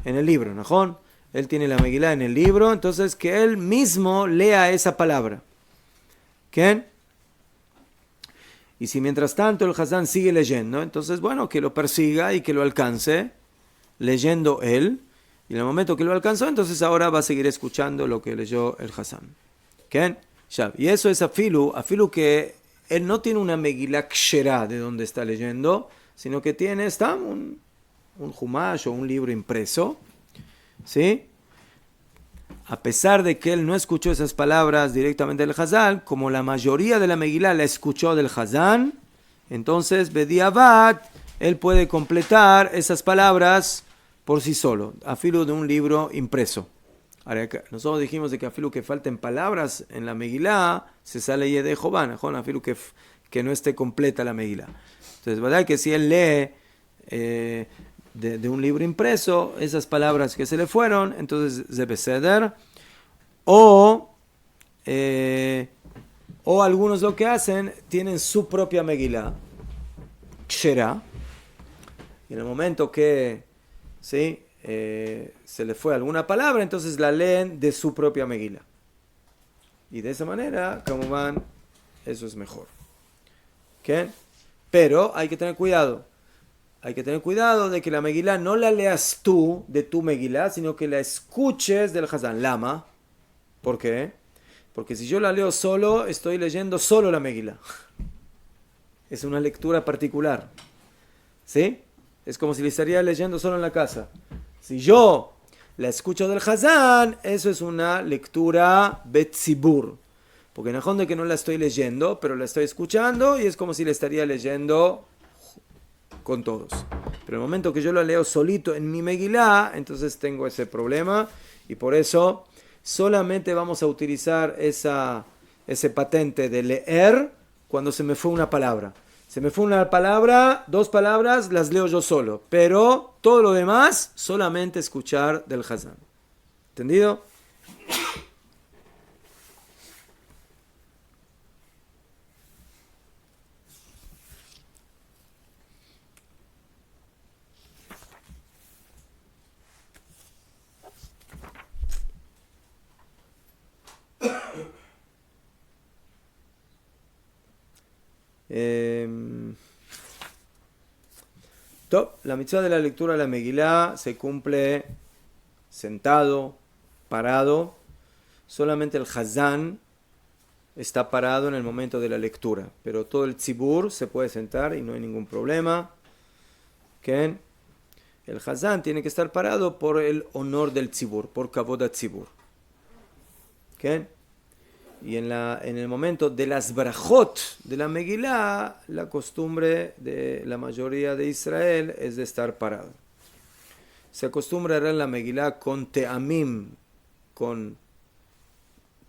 el libro, ¿no? Él tiene la Megilá en el libro, entonces que él mismo lea esa palabra. ¿Qué? Y si mientras tanto el Hazán sigue leyendo, entonces bueno, que lo persiga y que lo alcance, leyendo él. Y en el momento que lo alcanzó, entonces ahora va a seguir escuchando lo que leyó el Hazán. ¿Qué? Ya. Y eso es afilu que él no tiene una Megilá Ksherá de donde está leyendo, sino que tiene un Humash o un libro impreso, ¿sí? A pesar de que él no escuchó esas palabras directamente del Hazán, como la mayoría de la Megilá la escuchó del Hazán, entonces Bediavad, él puede completar esas palabras por sí solo, afilu de un libro impreso. Ahora, nosotros dijimos de que afilu que falten palabras en la Megilá, se sale de Jobán, afilu que no esté completa la Megilá. Entonces, ¿verdad? Que si él lee de un libro impreso, esas palabras que se le fueron, entonces debe ceder. O algunos lo que hacen, tienen su propia Megilá, Ksherá, y en el momento que ¿sí? Se le fue alguna palabra, entonces la leen de su propia Megilá. Y de esa manera, como van, eso es mejor. ¿Okay? Pero hay que tener cuidado. Hay que tener cuidado de que la Megilá no la leas tú de tu Megilá, sino que la escuches del Hazán. Lama. ¿Por qué? Porque si yo la leo solo, estoy leyendo solo la Megilá. Es una lectura particular. ¿Sí? Es como si le estaría leyendo solo en la casa. Si yo la escucho del Hazán, eso es una lectura betzibur. Porque en el fondo es que no la estoy leyendo, pero la estoy escuchando y es como si la estaría leyendo con todos. Pero en el momento que yo la leo solito en mi Megilá, entonces tengo ese problema y por eso solamente vamos a utilizar ese patente de leer cuando se me fue una palabra. Se me fue una palabra, 2 palabras, las leo yo solo. Pero todo lo demás, solamente escuchar del Hazán. ¿Entendido? La mitzvah de la lectura de la Megilá se cumple sentado, parado. Solamente el Hazán está parado en el momento de la lectura, pero todo el tzibur se puede sentar y no hay ningún problema. ¿Okay? El Hazán tiene que estar parado por el honor del tzibur, por kavod ha-tzibur. ¿Okay? Y en el momento de las brajot de la Megilá, la costumbre de la mayoría de Israel es de estar parado. Se acostumbra a leer la Megilá con teamim, con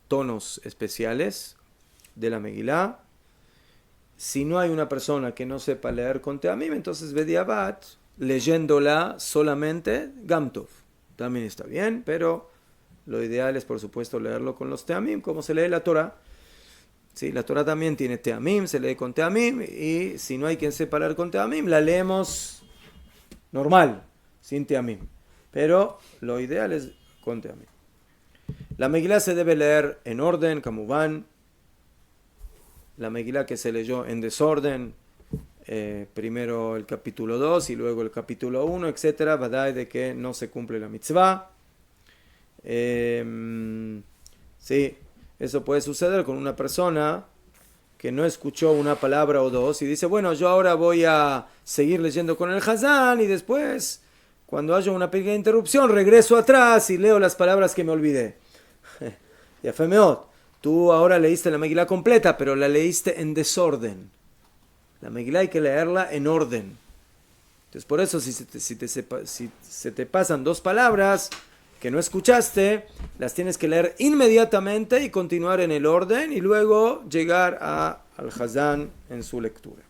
tonos especiales de la Megilá. Si no hay una persona que no sepa leer con teamim, entonces bediabat, leyéndola solamente, gamtov. También está bien, pero lo ideal es, por supuesto, leerlo con los teamim, como se lee la Torah. Sí, la Torah también tiene teamim, se lee con teamim, y si no hay quien sepa leer con teamim, la leemos normal, sin teamim. Pero lo ideal es con teamim. La Megilá se debe leer en orden, kamuván. La Megilá que se leyó en desorden, primero el capítulo 2 y luego el capítulo 1, etc., vadai de que no se cumple la mitzvah. Sí, eso puede suceder con una persona que no escuchó una palabra o dos y dice, bueno, yo ahora voy a seguir leyendo con el Hazán y después, cuando haya una pequeña interrupción, regreso atrás y leo las palabras que me olvidé. Ya fue meot. Tú ahora leíste la Megilá completa, pero la leíste en desorden. La Megilá hay que leerla en orden. Entonces, por eso, si se te pasan 2 palabras que no escuchaste, las tienes que leer inmediatamente y continuar en el orden y luego llegar al Hazán en su lectura.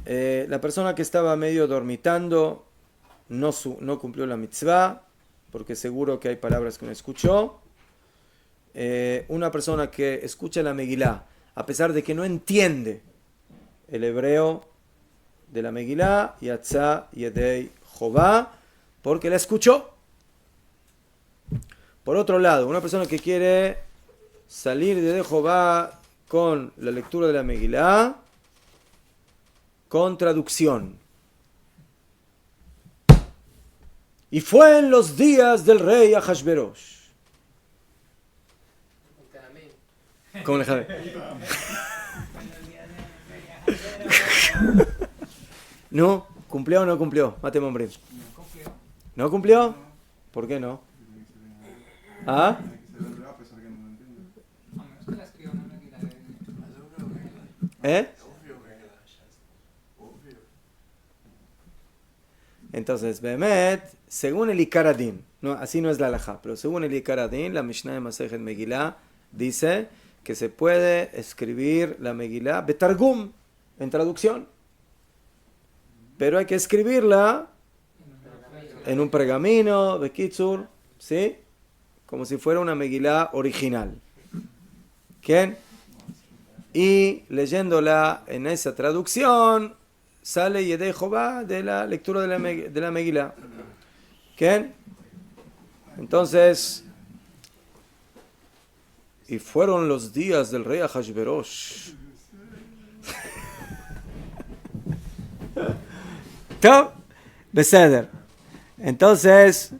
La persona que estaba medio dormitando no cumplió la mitzvah, porque seguro que hay palabras que no escuchó. Una persona que escucha la Megilá, a pesar de que no entiende el hebreo de la Megilá, Yatzá Yedei Jobá, porque la escuchó. Por otro lado, una persona que quiere salir de Jobá con la lectura de la Megilá con traducción. Y fue en los días del rey Ahasverosh. ¿Cómo le jale? ¿No? ¿Cumplió o no cumplió? Máteme, hombre. ¿No cumplió? ¿Por qué no? ¿Ah? ¿Eh? Entonces, Behemet, según el Ikaradin, no, así no es la halajá, pero según el Ikaradin, la Mishnah de Masejet Megilá dice que se puede escribir la Megilá betargum, en traducción, pero hay que escribirla en un pergamino, bekitsur, ¿sí? Como si fuera una Megilá original. ¿Quién? Y leyéndola en esa traducción sale Yedei Jehová de la lectura de la Megilá. ¿Quién? Entonces, y fueron los días del rey Ahasverosh. ¿Top? Beseder. Entonces,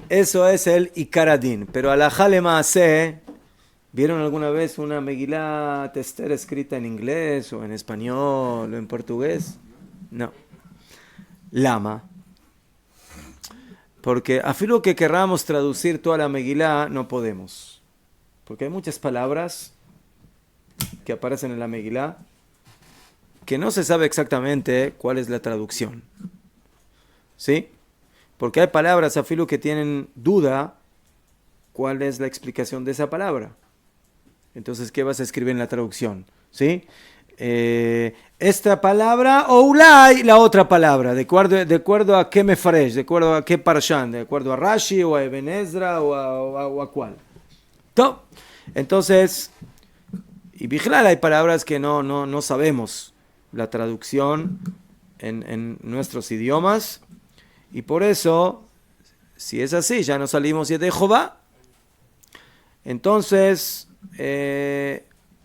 eso es el Ikaradin. Pero alajá lema'aseh, ¿vieron alguna vez una Megilá Tester escrita en inglés o en español o en portugués? No. Lama. Porque afilo que querramos traducir toda la Megilá, no podemos. Porque hay muchas palabras que aparecen en la Megilá que no se sabe exactamente cuál es la traducción. ¿Sí? Porque hay palabras afilo que tienen duda cuál es la explicación de esa palabra. Entonces, ¿qué vas a escribir en la traducción? ¿Sí? Esta palabra o ulay la otra palabra, de acuerdo a qué mefaresh, de acuerdo a qué parshan, de acuerdo a Rashi o a Eben Ezra o a cuál. ¿Top? Entonces, y vigilal, hay palabras que no sabemos la traducción en nuestros idiomas, y por eso, si es así, ya no salimos de Jehová. Entonces,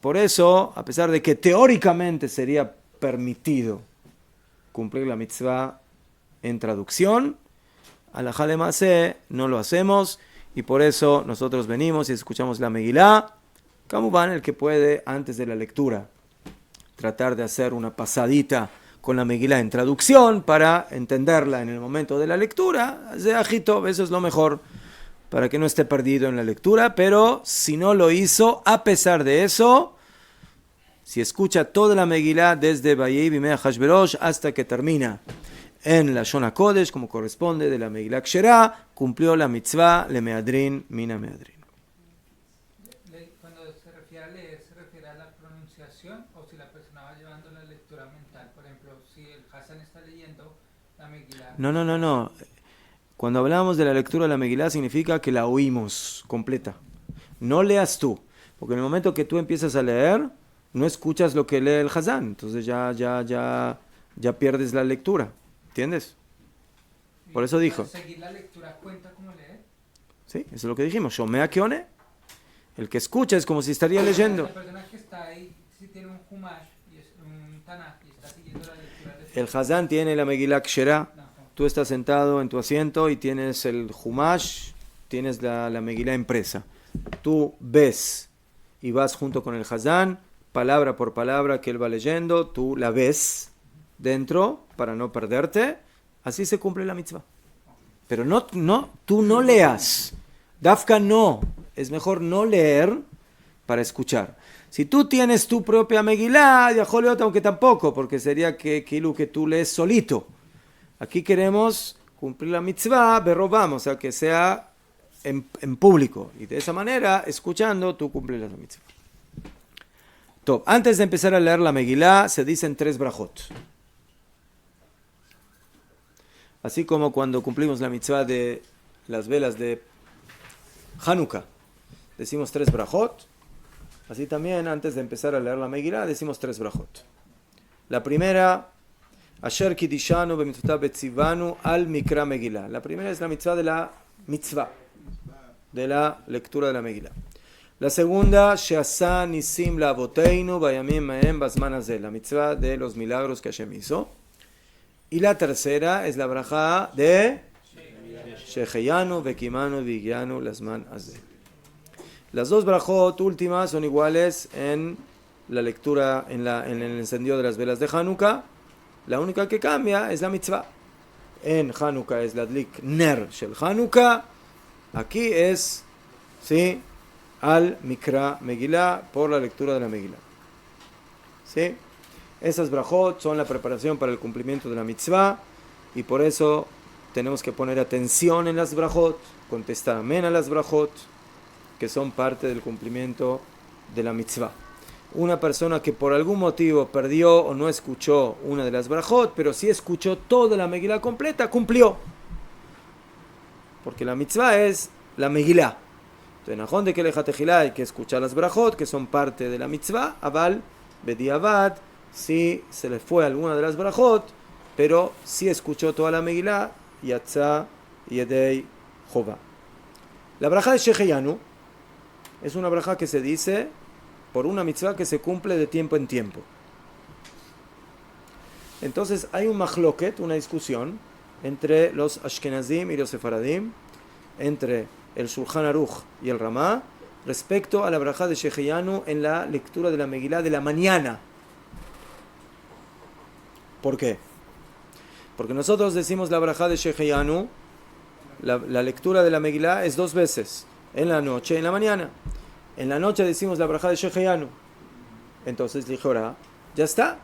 por eso, a pesar de que teóricamente sería permitido cumplir la mitzvah en traducción, alajá lema'aseh no lo hacemos, y por eso nosotros venimos y escuchamos la Megilá. Kamubán, el que puede, antes de la lectura, tratar de hacer una pasadita con la Megilá en traducción para entenderla en el momento de la lectura, Zeahitov, eso es lo mejor, para que no esté perdido en la lectura. Pero si no lo hizo, a pesar de eso, si escucha toda la Megilá desde Vayei Bimei Ahasverosh hasta que termina en la Shon HaKodesh, como corresponde, de la Megilá Ksherá, cumplió la mitzvah le meadrin mina meadrin. Cuando se refiere a leer, ¿se refiere a la pronunciación o si la persona va llevando la lectura mental? Por ejemplo, si el Hassan está leyendo la Megilá. No. Cuando hablamos de la lectura de la Megilá significa que la oímos completa. No leas tú, porque en el momento que tú empiezas a leer, no escuchas lo que lee el Hazán, entonces ya pierdes la lectura, ¿entiendes? Por eso dijo. ¿Seguir la lectura cuenta como leer? Sí, eso es lo que dijimos. Shomea Keone. El que escucha es como si estaría leyendo. La persona que está ahí, si tiene un Humash y es un Tanaj y está siguiendo la lectura de El Hazán tiene la Megilá Ksherá. Tú estás sentado en tu asiento y tienes el Humash, tienes la Megilá impresa. Tú ves y vas junto con el Hazán, palabra por palabra que él va leyendo, tú la ves dentro para no perderte. Así se cumple la mitzvah. Pero tú no leas. Dafka no. Es mejor no leer para escuchar. Si tú tienes tu propia Megilá, ya joleot, aunque tampoco, porque sería que tú lees solito. Aquí queremos cumplir la mitzvah, berrobamos, o sea, que sea en público. Y de esa manera, escuchando, tú cumples la mitzvah. Top. Antes de empezar a leer la Megilá, se dicen 3 brajot. Así como cuando cumplimos la mitzvah de las velas de Hanukkah, decimos 3 brajot. Así también, antes de empezar a leer la Megilá, decimos 3 brajot. La primera, Asher Kidishanu b'mitzvotav betzivanu al mikra Megilá. La primera es la mitzvah de la lectura de la Megilá. La segunda, She'asa Nisim La'avoteinu Bayamim Ma'em Bazman Hazeh, la mitzvah de los milagros que Hashem hizo. Y la tercera es la brajá de Sheheyanu Vekimanu Vigyanu Lazman Hazeh. Las dos brajot últimas son iguales en la lectura, en el encendido de las velas de Hanukkah. La única que cambia es la mitzvah. En Hanukkah es la Adlik Ner Shel Hanukkah. Aquí es, ¿sí?, al Mikra Megillah, por la lectura de la Megillah. ¿Sí? Esas brajot son la preparación para el cumplimiento de la mitzvah, y por eso tenemos que poner atención en las brajot, contestar amén a las brajot, que son parte del cumplimiento de la mitzvah. Una persona que por algún motivo perdió o no escuchó una de las brajot, pero sí escuchó toda la Megillah completa, cumplió. Porque la mitzvah es la Megillah. Entonces, Najón de que leja tejilá, hay que escuchar las brajot, que son parte de la mitzvah. Aval, bediavad, si se le fue alguna de las brajot, pero si escuchó toda la Megillah, yatzá yedei jova. La brajá de Sheheyanu es una brajá que se dice por una mitzvah que se cumple de tiempo en tiempo. Entonces hay un mahloket, una discusión entre los Ashkenazim y los Sefaradim, entre el Shulchan Aruch y el Ramá, respecto a la brajá de Sheheyanu en la lectura de la Megillah de la mañana. ¿Por qué? Porque nosotros decimos la brajá de Sheheyanu, la lectura de la Megillah es 2 veces, en la noche y en la mañana. En la noche decimos la brajá de Sheheyanu. Entonces dije, ahora, ya está.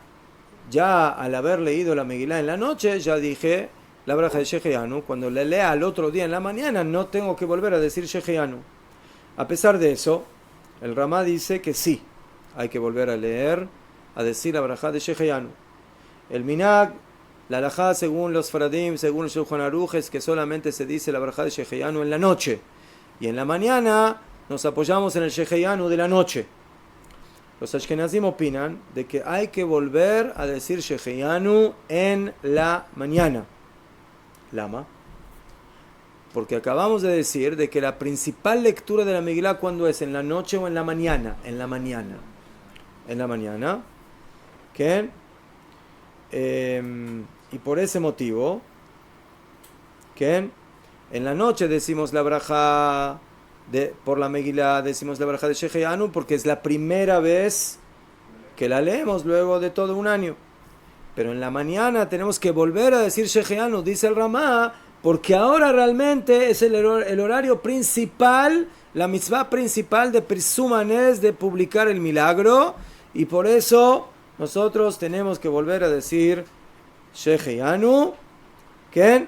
Ya al haber leído la Megillah en la noche, ya dije la brajá de Sheheyanu. Cuando la lea al otro día en la mañana, no tengo que volver a decir Sheheyanu. A pesar de eso, el Ramá dice que sí, hay que volver a leer, a decir la brajá de Sheheyanu. El Minag, la halajá según los Faradim, según el Shulchan Aruch, es que solamente se dice la brajá de Sheheyanu en la noche. Y en la mañana nos apoyamos en el Sheheyanu de la noche. Los Ashkenazim opinan de que hay que volver a decir Sheheyanu en la mañana. Lama. Porque acabamos de decir de que la principal lectura de la Megillah, ¿cuándo es? ¿En la noche o en la mañana? En la mañana. En la mañana. ¿Qué? Y por ese motivo, ¿qué? En la noche decimos la braja por la Megillah, decimos la braja de Sheheyanu, porque es la primera vez que la leemos luego de todo un año. Pero en la mañana tenemos que volver a decir Sheheyanu, dice el Ramá, porque ahora realmente es el horario principal, la mitzvah principal de Pirsumanes, de publicar el milagro, y por eso nosotros tenemos que volver a decir Sheheyanu, ¿qué?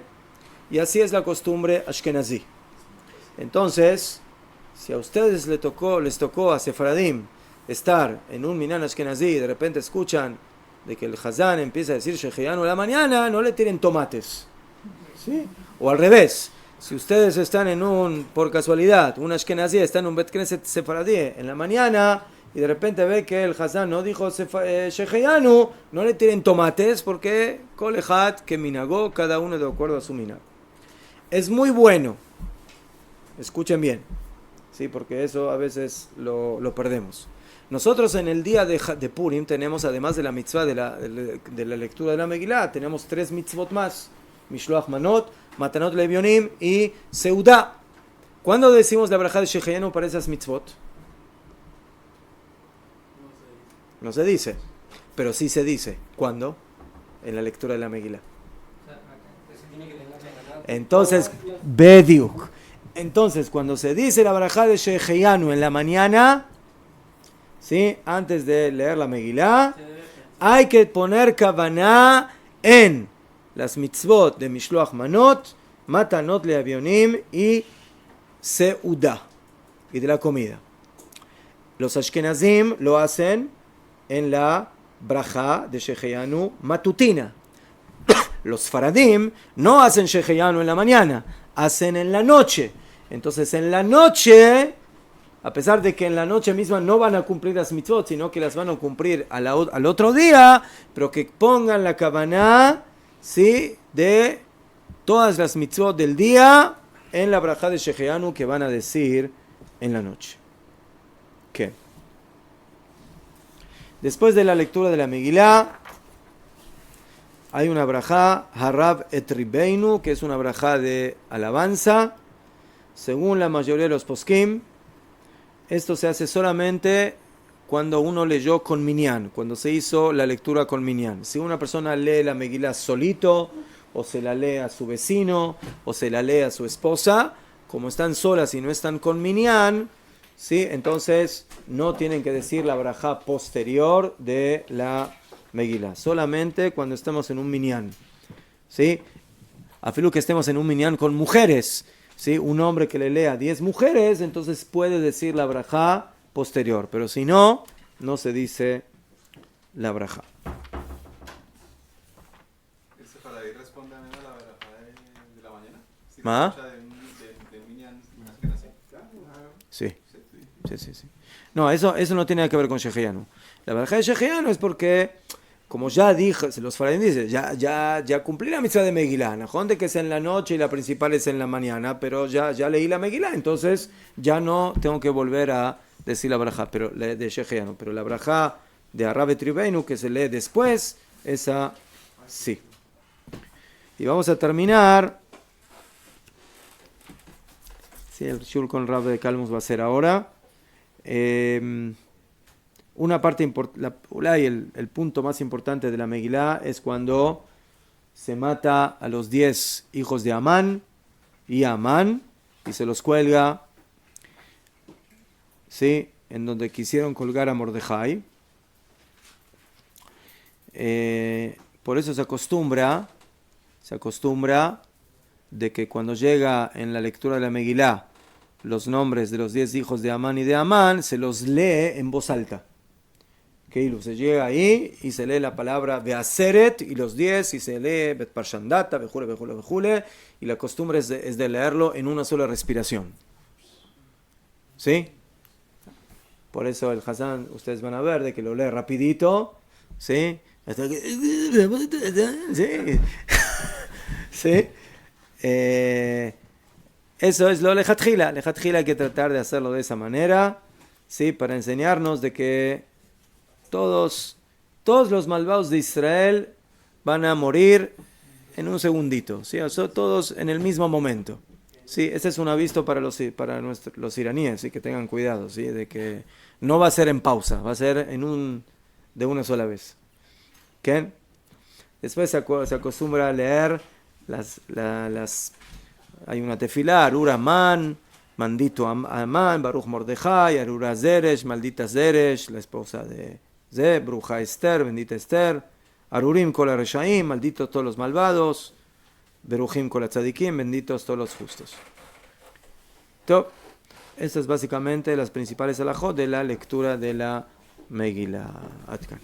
Y así es la costumbre ashkenazí. Entonces, si a ustedes les tocó a Sefaradim estar en un Minan ashkenazí y de repente escuchan de que el Hazán empieza a decir Sheheyanu a la mañana, no le tiren tomates, ¿sí? O al revés, si ustedes están por casualidad, un ashkenazí está en un Bet Knesset sefaradí en la mañana y de repente ve que el Hazán no dijo Sheheyanu, no le tiren tomates, porque Kol Echad que minagó, cada uno de acuerdo a su minag. Es muy bueno, escuchen bien, ¿sí? Porque eso a veces lo perdemos. Nosotros en el día de Purim tenemos, además de la mitzvah de la lectura de la Megillah, tenemos 3 mitzvot más: Mishloach Manot, Matanot Levionim y Seudá. ¿Cuándo decimos la brajá de Sheheyanu para esas mitzvot? No se dice, pero sí se dice. ¿Cuándo? En la lectura de la Megillah. Entonces, Bediuk. Entonces, cuando se dice la brajá de Sheheyanu en la mañana, ¿sí?, antes de leer la Megillah, hay que poner kavaná en las mitzvot de Mishloach Manot, Matanot Leavionim y Seudá, y de la comida. Los Ashkenazim lo hacen en la brajá de Sheheyanu matutina. Los Faradim no hacen Sheheyanu en la mañana, hacen en la noche. Entonces en la noche, a pesar de que en la noche misma no van a cumplir las mitzvot, sino que las van a cumplir al otro día, pero que pongan la kavaná, ¿sí?, de todas las mitzvot del día en la brajá de Sheheyanu que van a decir en la noche. ¿Qué? Después de la lectura de la Megilá, hay una brajá, Harab et Ribeinu, que es una brajá de alabanza. Según la mayoría de los poskim, esto se hace solamente cuando uno leyó con minyan, cuando se hizo la lectura con minyan. Si una persona lee la Megilá solito, o se la lee a su vecino, o se la lee a su esposa, como están solas y no están con minyan, ¿sí? Entonces no tienen que decir la brajá posterior de la Megilá, solamente cuando estemos en un minyan, ¿sí? Afilu que estemos en un minyan con mujeres, ¿sí? Un hombre que le lea 10 mujeres, entonces puede decir la brajá posterior, pero si no, no se dice la brajá. ¿El sefaradí responde a la verajá de la mañana? ¿Sí ¿Ma? escucha de minyan así? Sí. Sí. No, eso no tiene nada que ver con Sheheanu. La verajá de Sheheanu es porque, como ya dije, los faraín dicen, ya cumplí la mitzvah de Megilá, ¿no? De que es en la noche y la principal es en la mañana, pero ya leí la Megilá, entonces ya no tengo que volver a decir la verajá de Sheheanu. Pero la verajá de Harab et Ribeinu, que se lee después, esa sí. Y vamos a terminar. Sí, el shur con Rab de Kalmus va a ser ahora. Una parte importante, el punto más importante de la Megilá es cuando se mata a los 10 hijos de Amán y se los cuelga, ¿sí? En donde quisieron colgar a Mordejai. Por eso se acostumbra de que cuando llega en la lectura de la Megilá los nombres de los 10 hijos de Amán y de Amán, se los lee en voz alta. Se llega ahí y se lee la palabra Beaseret y los 10 y se lee Bet Parshandata, Bejule, y la costumbre es de leerlo en una sola respiración. ¿Sí? Por eso el Hazán, ustedes van a ver de que lo lee rapidito, ¿sí? Hasta que... ¿Sí? ¿Sí? Eso es lo lejatjila. Lejatjila hay que tratar de hacerlo de esa manera, ¿sí? Para enseñarnos de que todos los malvados de Israel van a morir en un segundito, ¿sí? O sea, todos en el mismo momento, ¿sí? Ese es un aviso para los iraníes, ¿sí? Que tengan cuidado, ¿sí? De que no va a ser en pausa, va a ser de una sola vez. ¿Qué? Después se acostumbra a leer hay una tefilá, Arur Amán, maldito Amán, Baruch Mordejai, Arura Zeresh, maldita Zeresh, la esposa de Bruja Esther, bendita Esther, Arurim kol Reshaim, malditos todos los malvados, Beruchim kol Tzadikim, benditos todos los justos. Entonces, estas es básicamente las principales alajot de la lectura de la Megilá. Atkan.